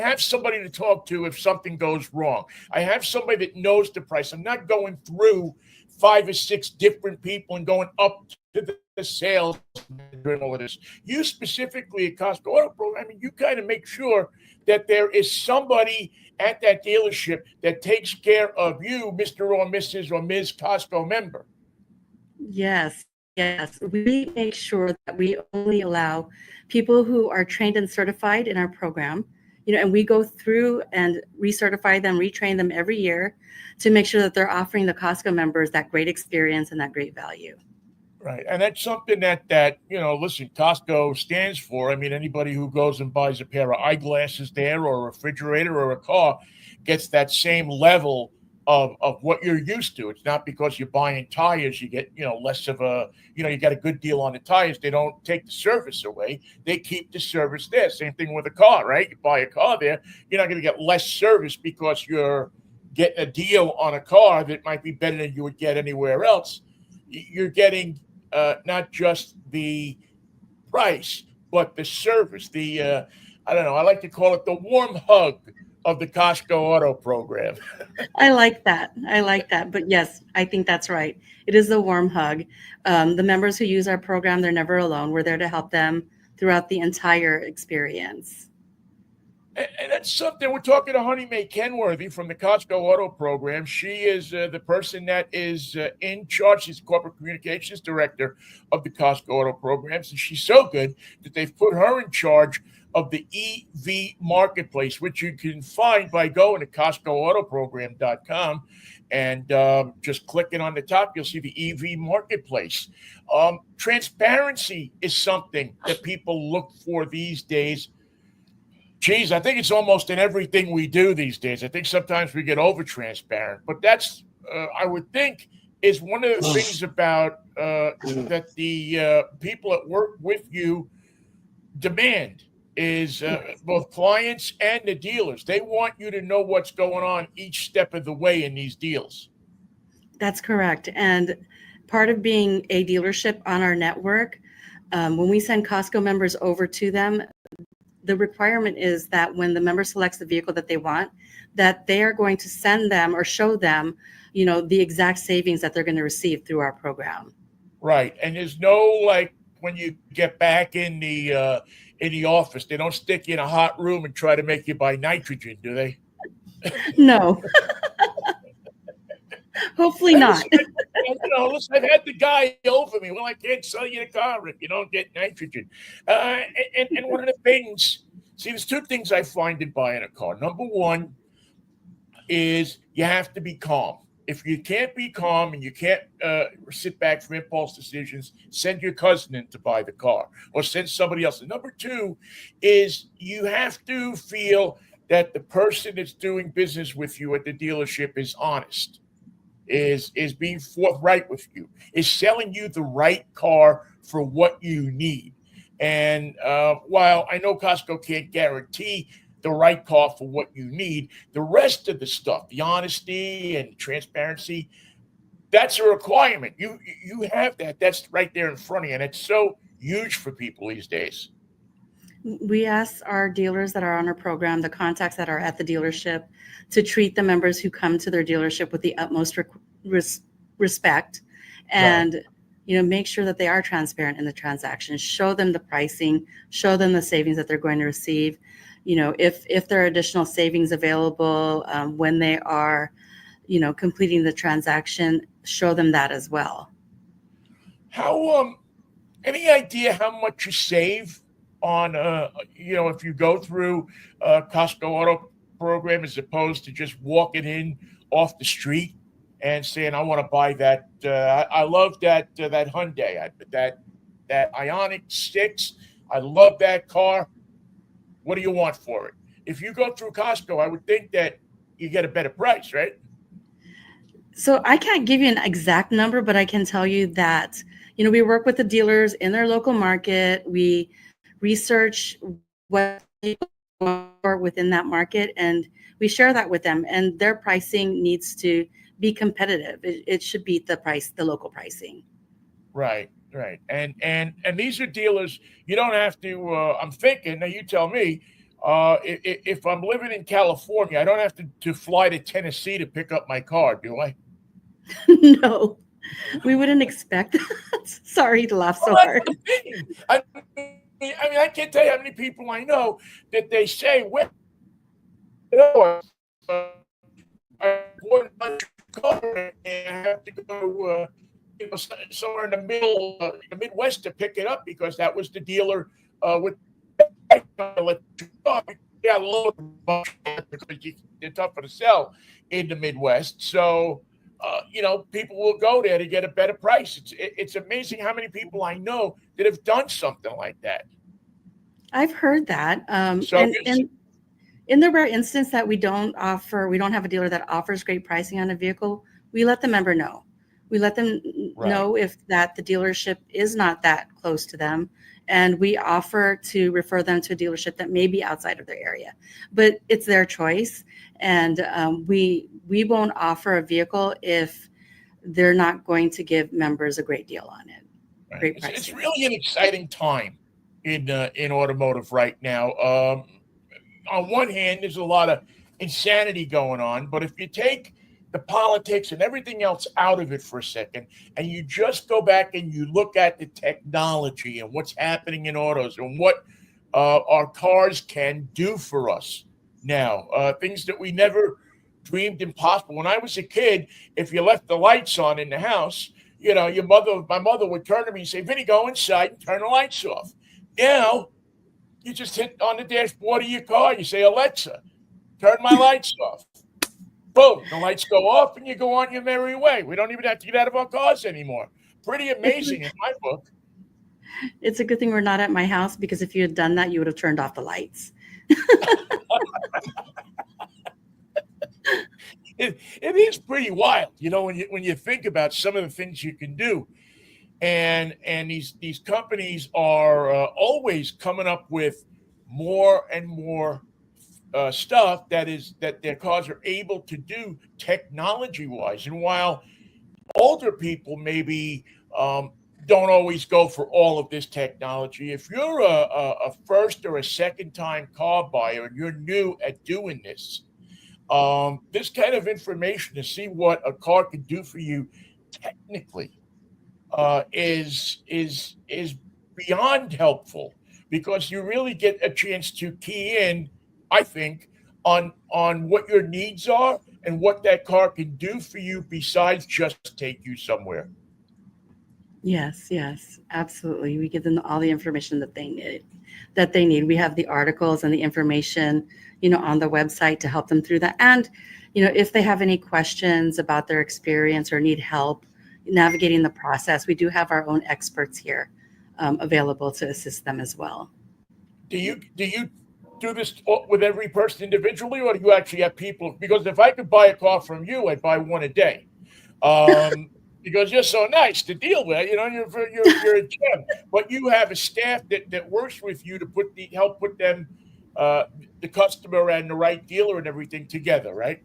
have somebody to talk to if something goes wrong. I have somebody that knows the price. I'm not going through 5 or 6 different people and going up to the sales and all of this. You specifically at Costco Auto Program, you kind of make sure that there is somebody at that dealership that takes care of you, Mr. or Mrs. or Ms. Costco member. Yes. Yes, we make sure that we only allow people who are trained and certified in our program, and we go through and recertify them, retrain them every year to make sure that they're offering the Costco members that great experience and that great value. Right. And that's something that listen, Costco stands for. Anybody who goes and buys a pair of eyeglasses there or a refrigerator or a car gets that same level of what you're used to. It's not because you're buying tires, you get, less of a, you got a good deal on the tires. They don't take the service away. They keep the service there. Same thing with a car, right? You buy a car there, you're not going to get less service because you're getting a deal on a car that might be better than you would get anywhere else. You're getting not just the price, but the service, I don't know, I like to call it the warm hug of the Costco Auto program. I like that. But yes, I think that's right. It is the warm hug. The members who use our program, they're never alone. We're there to help them throughout the entire experience. And that's something we're talking to Honey Mae Kenworthy from the Costco Auto program. She is the person that is in charge. She's corporate communications director of the Costco Auto programs. And she's so good that they've put her in charge of the EV marketplace, which you can find by going to CostcoAutoprogram.com and just clicking on the top, you'll see the EV marketplace. Transparency is something that people look for these days. Geez, I think it's almost in everything we do these days. I think sometimes we get over transparent, but that's, I would think, is one of the things about that the people that work with you demand is both clients and the dealers. They want you to know what's going on each step of the way in these deals. That's correct. And part of being a dealership on our network, when we send Costco members over to them, the requirement is that when the member selects the vehicle that they want, that they are going to send them or show them, the exact savings that they're going to receive through our program. Right. And there's no, like, when you get back in the office, they don't stick you in a hot room and try to make you buy nitrogen, do they? No. Hopefully not. Listen, I've had the guy over me. Well, I can't sell you the car if you don't get nitrogen. And one of the things, there's 2 things I find in buying a car. Number one is you have to be calm. If you can't be calm and you can't sit back from impulse decisions, send your cousin in to buy the car or send somebody else. And number 2 is you have to feel that the person that's doing business with you at the dealership is honest, is being forthright with you, is selling you the right car for what you need. And while I know Costco can't guarantee the right car for what you need, the rest of the stuff, the honesty and transparency, that's a requirement. You have that. That's right there in front of you. And it's so huge for people these days. We ask our dealers that are on our program, the contacts that are at the dealership, to treat the members who come to their dealership with the utmost respect and right. Make sure that they are transparent in the transaction, show them the pricing, show them the savings that they're going to receive. If there are additional savings available when they are, completing the transaction, show them that as well. How Any idea how much you save on, if you go through Costco Auto Program as opposed to just walking in off the street and saying, "I want to buy that." I love that Hyundai, that Ionic 6. I love that car. What do you want for it? If you go through Costco, I would think that you get a better price, right? So I can't give you an exact number, but I can tell you that, we work with the dealers in their local market. We research what are within that market, and we share that with them. And their pricing needs to be competitive. It should beat the local pricing. Right, right. And these are dealers. You don't have to. I'm thinking now. You tell me. If I'm living in California, I don't have to fly to Tennessee to pick up my car, do I? No, we wouldn't expect that. Sorry to laugh Well, so that's hard. the thing. I can't tell you how many people I know that they say, "Well, uh, I bought a car and I have to go, somewhere in the middle, the Midwest to pick it up because that was the dealer with electric car." Yeah, a little because they're tougher to sell in the Midwest. So, people will go there to get a better price. It's amazing how many people I know that have done something like that. I've heard that. So, And in the rare instance that we don't have a dealer that offers great pricing on a vehicle, we let the member know. We let them right. know if that the dealership is not that close to them, and we offer to refer them to a dealership that may be outside of their area. But it's their choice, and we won't offer a vehicle if they're not going to give members a great deal on it, Right. great It's pricing. really an exciting time in automotive right now. On one hand, there's a lot of insanity going on, but if you take the politics and everything else out of it for a second, and you just go back and you look at the technology and what's happening in autos and what our cars can do for us now, things that we never dreamed impossible. When I was a kid, if you left the lights on in the house, my mother would turn to me and say, "Vinny, go inside and turn the lights off." Now you just hit on the dashboard of your car. You say, "Alexa, turn my lights off." Boom, the lights go off and you go on your merry way. We don't even have to get out of our cars anymore. Pretty It's amazing in my book. it's a good thing we're not at my house, because if you had done that, you would have turned off the lights. It is pretty wild, when you think about some of the things you can do, and these companies are always coming up with more and more stuff that their cars are able to do technology wise. And while older people maybe don't always go for all of this technology, if you're a first or a second time car buyer and you're new at doing this kind of information to see what a car can do for you technically is beyond helpful because you really get a chance to key in, I think, on what your needs are and what that car can do for you besides just take you somewhere. Yes, yes, absolutely. We give them all the information that they need. We have the articles and the information, on the website to help them through that. And, if they have any questions about their experience or need help navigating the process, we do have our own experts here, available to assist them as well. Do you do this with every person individually, or do you actually have people? Because if I could buy a car from you, I'd buy one a day. Because you're so nice to deal with. You're a gem, but you have a staff that works with you to help put them, uh, the customer and the right dealer and everything together, right?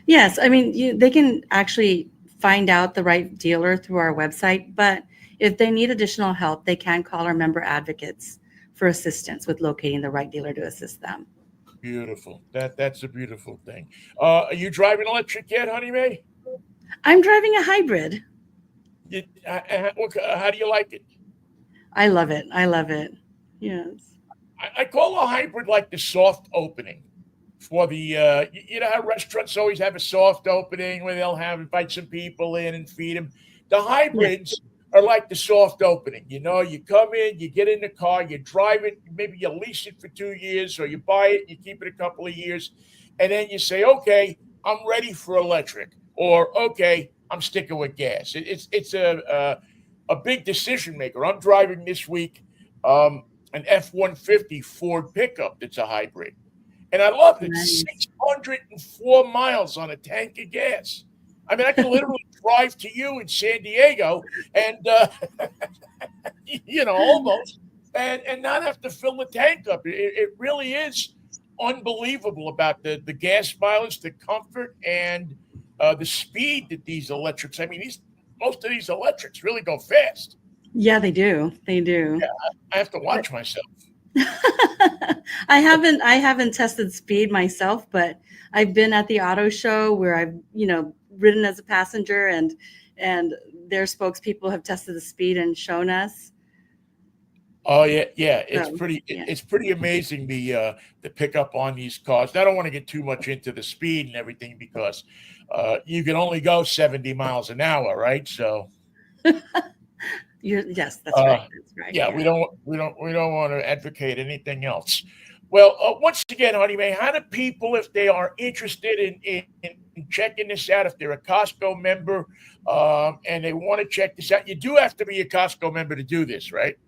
Yes, I mean, they can actually find out the right dealer through our website, but if they need additional help, they can call our member advocates for assistance with locating the right dealer to assist them. Beautiful. That's a beautiful thing. Are you driving electric yet, Honey May? I'm driving a hybrid. How do you like it? I love it. I love it. Yes. I call a hybrid like the soft opening for the how restaurants always have a soft opening where they'll have invite some people in and feed them. The Yes. hybrids are like the soft opening. You know, you come in, you get in the car, you drive it, maybe you lease it for 2 years, or you buy it and you keep it a couple of years, and then you say, okay, I'm ready for electric, or okay, I'm sticking with gas. It's a big decision maker. I'm driving this week an F-150 Ford pickup that's a hybrid, and I love it. Nice. 604 miles on a tank of gas. I mean, I can literally drive to you in San Diego and almost, and not have to fill the tank up. It really is unbelievable about the gas mileage, the comfort, and the speed that these electrics. I mean, these most of these electrics really go fast. Yeah, they do. They do. Yeah, I have to watch myself. I haven't tested speed myself, but I've been at the auto show where I've, ridden as a passenger, and their spokespeople have tested the speed and shown us. Oh yeah, yeah. It's So, pretty. yeah. It's pretty amazing the pickup on these cars. I don't want to get too much into the speed and everything because you can only go 70 miles an hour, right? So Yes, that's right. uh, That's right. yeah, Yeah. we don't want to advocate anything else. Well, once again, Honey May, how do people, if they are interested in checking this out, if they're a Costco member and they want to check this out, you do have to be a Costco member to do this, right?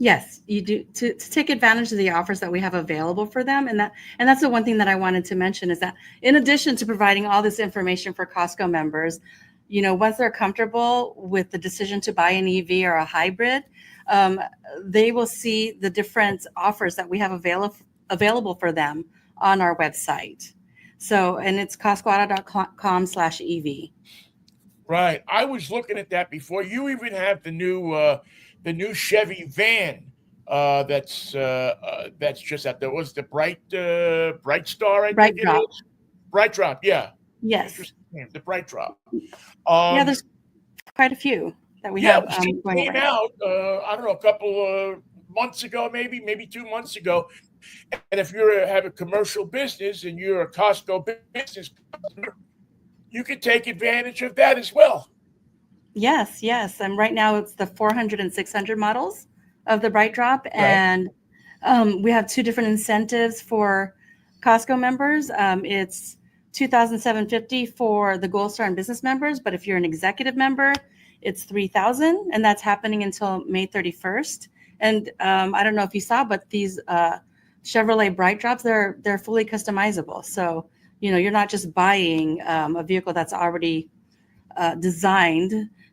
Yes, you do to take advantage of the offers that we have available for them. And that's the one thing that I wanted to mention is that in addition to providing all this information for Costco members, once they're comfortable with the decision to buy an EV or a hybrid, um, they will see the different offers that we have available for them on our website. So, and it's costcoauto.com/EV. Right. I was looking at that before. You even have the new Chevy van that's just out there. Was the Bright Star? I Bright think it Drop. is. Bright Drop. Yeah. Yes. Interesting name. The Bright Drop. Yeah, Um, there's quite a few that we yeah, have she going came right now. out. I don't know, a couple months ago, maybe 2 months ago. And if you have a commercial business and you're a Costco business customer, you can take advantage of that as well. Yes, yes. And right now it's the 400 and 600 models of the Bright Drop. Right. And we have two different incentives for Costco members. It's 2,750 for the Gold Star and business members. But if you're an executive member, it's 3,000. And that's happening until May 31st. And I don't know if you saw, but these Chevrolet Bright Drops, they're fully customizable. So, you're not just buying a vehicle that's already designed.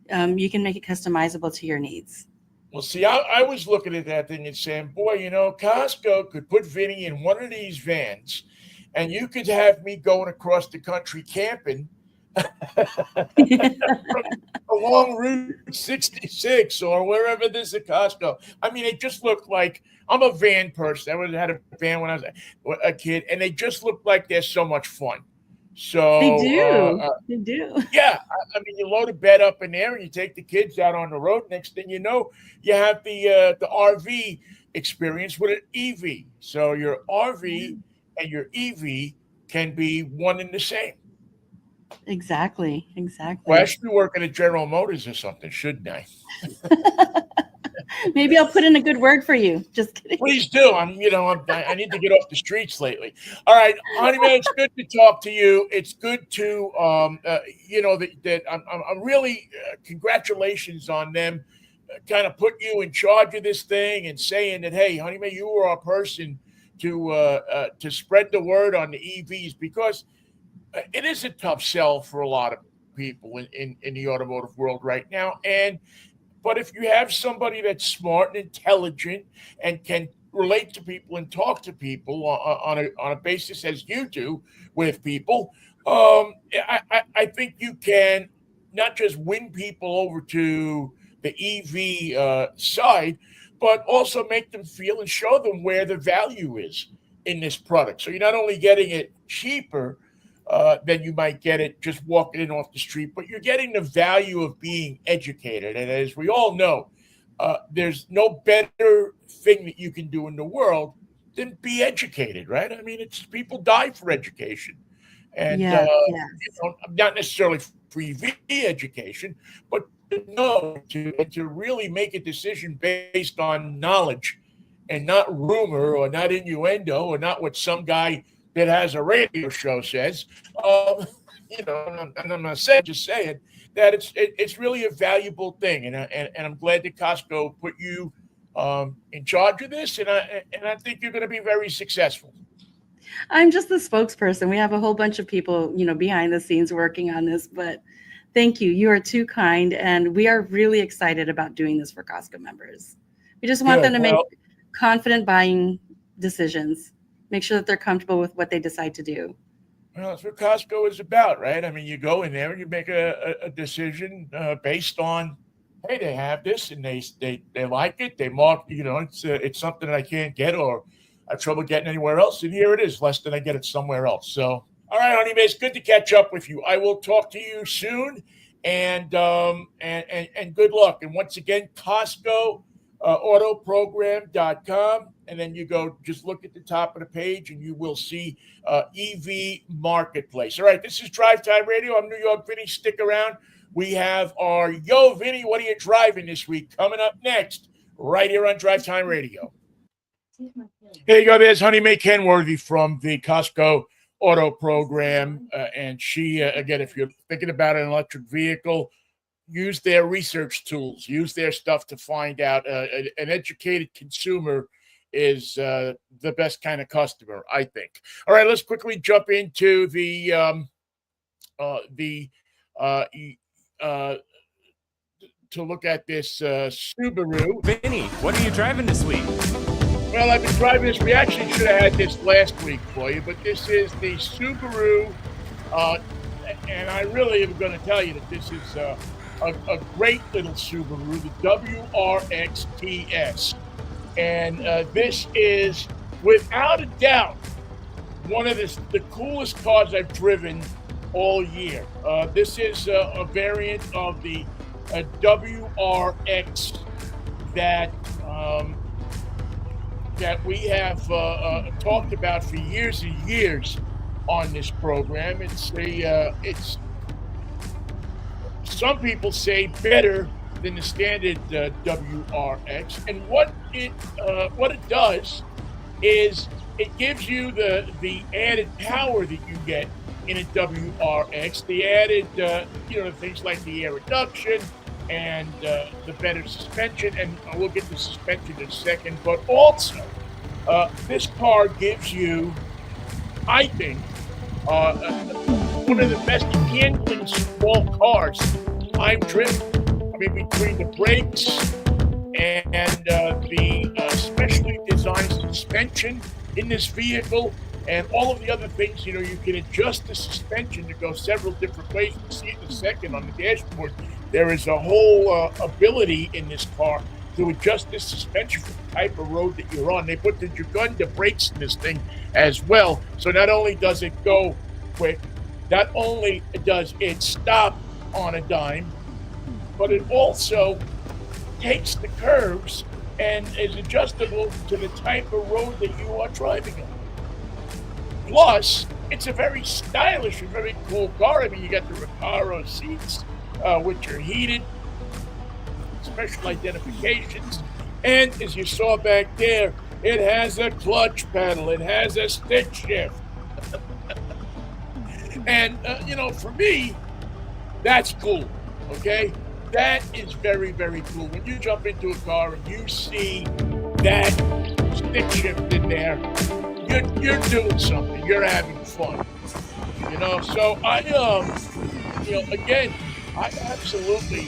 You can make it customizable to your needs. Well, see, I was looking at that thing and saying, boy, Costco could put Vinny in one of these vans and you could have me going across the country camping along Route 66 or wherever there's a Costco. I mean, it just looked like I'm a van person. Had a van when I was a kid, and they just look like they're so much fun. They So, do. They do. yeah, I mean, you load a bed up in there and you take the kids out on the road. Next thing you know, you have the RV experience with an EV. So your RV and your EV can be one and the same. Exactly. Well, I Exactly. should be working at General Motors or something, shouldn't I? Maybe I'll put in a good word for you. Just kidding. Please do. I need to get off the streets lately. All right, honey man, it's good to talk to you. It's good to, that I'm really congratulations on them, kind of put you in charge of this thing and saying that, hey, honey man, you were our person to spread the word on the EVs because it is a tough sell for a lot of people in the automotive world right now. But if you have somebody that's smart and intelligent and can relate to people and talk to people on a basis as you do with people, I think you can not just win people over to the EV side, but also make them feel and show them where the value is in this product. So you're not only getting it cheaper than you might get it just walking in off the street, but you're getting the value of being educated. And as we all know, there's no better thing that you can do in the world than be educated, right? I mean, it's people die for education, and Yes. Yes. not necessarily for EV education, but know to really make a decision based on knowledge and not rumor or not innuendo or not what some guy that has a radio show says. Um, and I'm not saying, just saying that it's really a valuable thing, and I'm glad that Costco put you in charge of this, and I think you're going to be very successful. I'm just the spokesperson. We have a whole bunch of people, behind the scenes working on this, but thank you. You are too kind, and we are really excited about doing this for Costco members. We just want them to make confident buying decisions, make sure that they're comfortable with what they decide to do. Well, that's what Costco is about, right? I mean, you go in there and you make a decision based on, hey, they have this and they like it. They mark, it's something that I can't get or I have trouble getting anywhere else. And here it is, less than I get it somewhere else. So, all right, honey, it's good to catch up with you. I will talk to you soon, and good luck. And once again, Costco. Autoprogram.com, and then you go just look at the top of the page and you will see EV Marketplace. All right, this is Drive Time Radio. I'm New York Vinnie. Stick around. We have our Yo Vinnie, what are you driving this week? Coming up next, right here on Drive Time Radio. Here you go. There's Honey Mae Kenworthy from the Costco Auto Program, and she, again, if you're thinking about an electric vehicle, use their research tools, use their stuff to find out. An educated consumer is the best kind of customer, I think. All right, let's quickly jump into to look at this Subaru. Vinnie, what are you driving this week? Well, I've been driving this. We actually should have had this last week for you, but this is the Subaru, and I really am going to tell you that this is a great little Subaru, the WRX-TS. And this is, without a doubt, one of the coolest cars I've driven all year. This is a variant of the WRX that we have talked about for years and years on this program. It's some people say better than the standard WRX, and what it does is it gives you the added power that you get in a WRX, the added things like the air reduction and the better suspension, and we'll get the suspension in a second. But also, this car gives you, I think, one of the best handling small cars I've driven. I mean, between the brakes and the specially designed suspension in this vehicle and all of the other things, you can adjust the suspension to go several different ways. You'll see it in a second on the dashboard. There is a whole ability in this car to adjust this suspension for the type of road that you're on. They put the Jugunda brakes in this thing as well. So not only does it go quick, not only does it stop on a dime, but it also takes the curves and is adjustable to the type of road that you are driving on. Plus, it's a very stylish and very cool car. I mean, you got the Recaro seats, which are heated, special identifications, and as you saw back there, it has a clutch pedal, it has a stick shift. And, for me, that's cool, okay? That is very, very cool. When you jump into a car and you see that stick shift in there, you're doing something. You're having fun, So again, I absolutely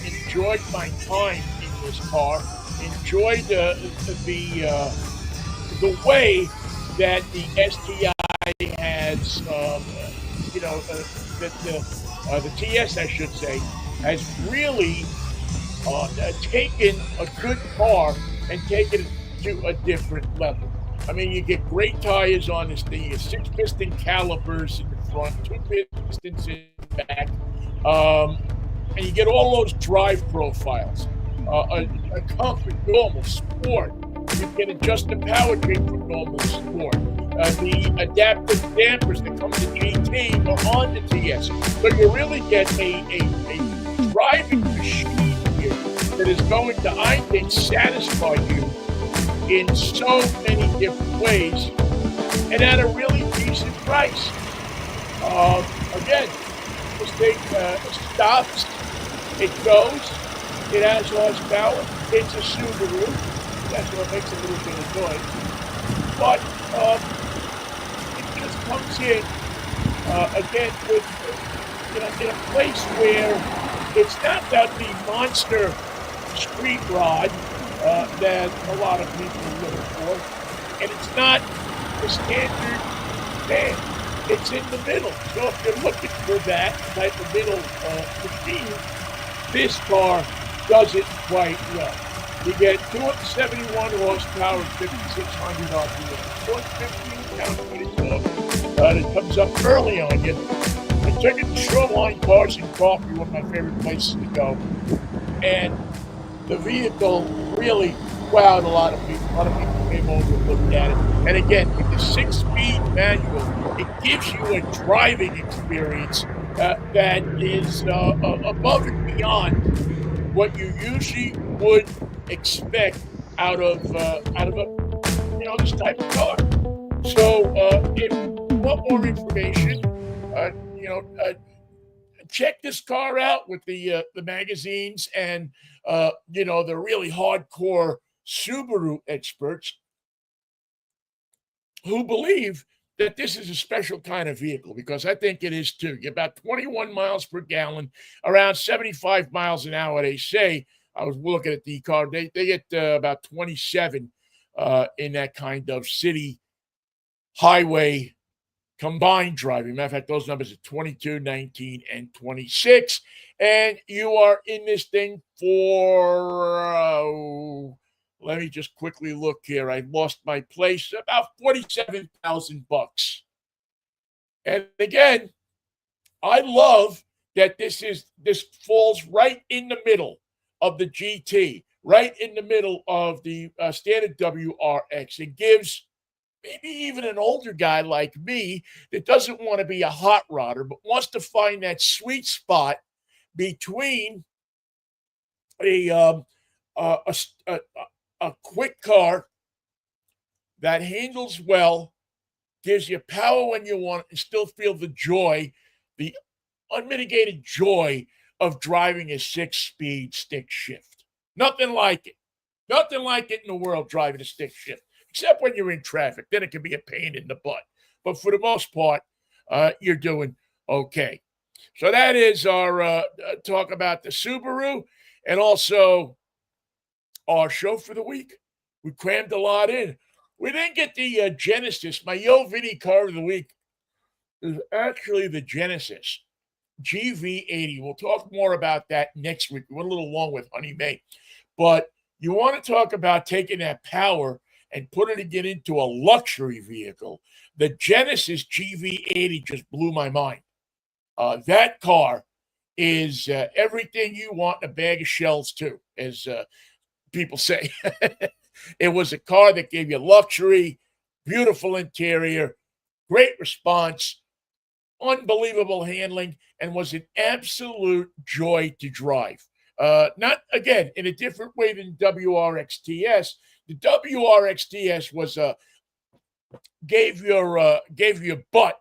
enjoyed my time in this car. Enjoyed the way that the STI has, the TS, I should say, has really taken a good car and taken it to a different level. I mean, you get great tires on this thing, you 6-piston calipers in the front, 2 pistons in the back, and you get all those drive profiles. A comfort, normal, sport. You can adjust the powertrain for normal sport. The adaptive dampers that come with the GT are on the TS. So you really get a driving machine here that is going to, I think, satisfy you in so many different ways and at a really decent price. Again, this thing stops, it goes, it has horsepower, it's a Subaru, that's what makes it a little bit annoying, but it just comes in, again, with, in a place where it's not that the monster street rod that a lot of people are looking for, and it's not the standard van. It's in the middle. So if you're looking for that type of middle machine, this car does it quite well. You get 271 horsepower, 5,600 RPM. 415 pound when it comes up early on you. I took it to Shoreline Cars and Coffee, one of my favorite places to go. And the vehicle really wowed a lot of people. A lot of people came over and looked at it. And again, with the 6-speed manual, it gives you a driving experience that is above and beyond what you usually would expect out of this type of car. So if you want more information, check this car out with the magazines and the really hardcore Subaru experts who believe that this is a special kind of vehicle, because I think it is too. You're about 21 miles per gallon, around 75 miles an hour, they say. I was looking at the car. They get about 27 in that kind of city highway combined driving. Matter of fact, those numbers are 22, 19, and 26. And you are in this thing for, let me just quickly look here. I lost my place. About $47,000. And again, I love that this falls right in the middle of the GT, right in the middle of the standard WRX. It gives maybe even an older guy like me that doesn't want to be a hot rodder, but wants to find that sweet spot between a quick car that handles well, gives you power when you want it, and still feel the joy, the unmitigated joy of driving a 6-speed stick shift. Nothing like it. Nothing like it in the world, driving a stick shift, except when you're in traffic. Then it can be a pain in the butt. But for the most part, you're doing okay. So that is our talk about the Subaru and also our show for the week. We crammed a lot in. We didn't get the Genesis. My Vinnie car of the week is actually the Genesis GV80. We'll talk more about that next week. We went a little long with Honey May. But you want to talk about taking that power and putting it into a luxury vehicle. The Genesis GV80 just blew my mind. That car is everything you want in a bag of shells, too, as people say. It was a car that gave you luxury, beautiful interior, great response, unbelievable handling, and was an absolute joy to drive. Not, again, in a different way than WRXTS. The WRXTS was gave your butt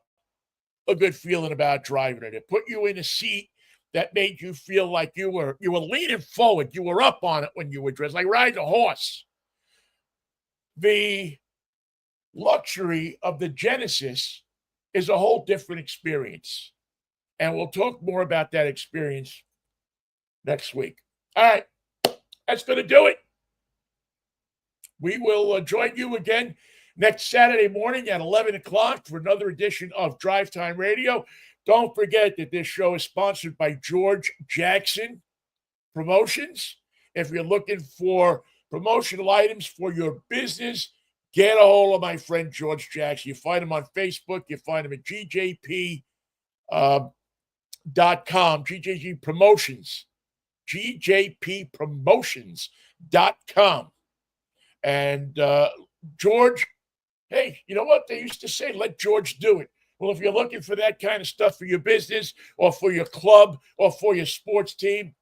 a good feeling about driving it. It put you in a seat that made you feel like you were leaning forward. You were up on it when you were dressed, like riding a horse. The luxury of the Genesis is a whole different experience. And we'll talk more about that experience next week. All right. That's going to do it. We will join you again next Saturday morning at 11 o'clock for another edition of Drive Time Radio. Don't forget that this show is sponsored by George Jackson Promotions. If you're looking for promotional items for your business, get a hold of my friend George Jackson. You find him on Facebook. You find him at GJP.com, GJG Promotions, GJPpromotions.com. And George, hey, you know what? They used to say, let George do it. Well, if you're looking for that kind of stuff for your business or for your club or for your sports team,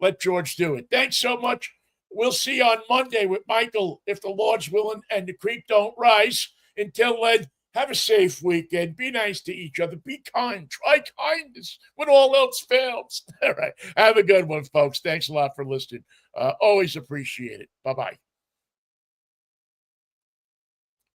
let George do it. Thanks so much. We'll see you on Monday with Michael, if the Lord's willing and the creek don't rise. Until then, have a safe weekend. Be nice to each other. Be kind. Try kindness when all else fails. All right. Have a good one, folks. Thanks a lot for listening. Always appreciate it. Bye-bye.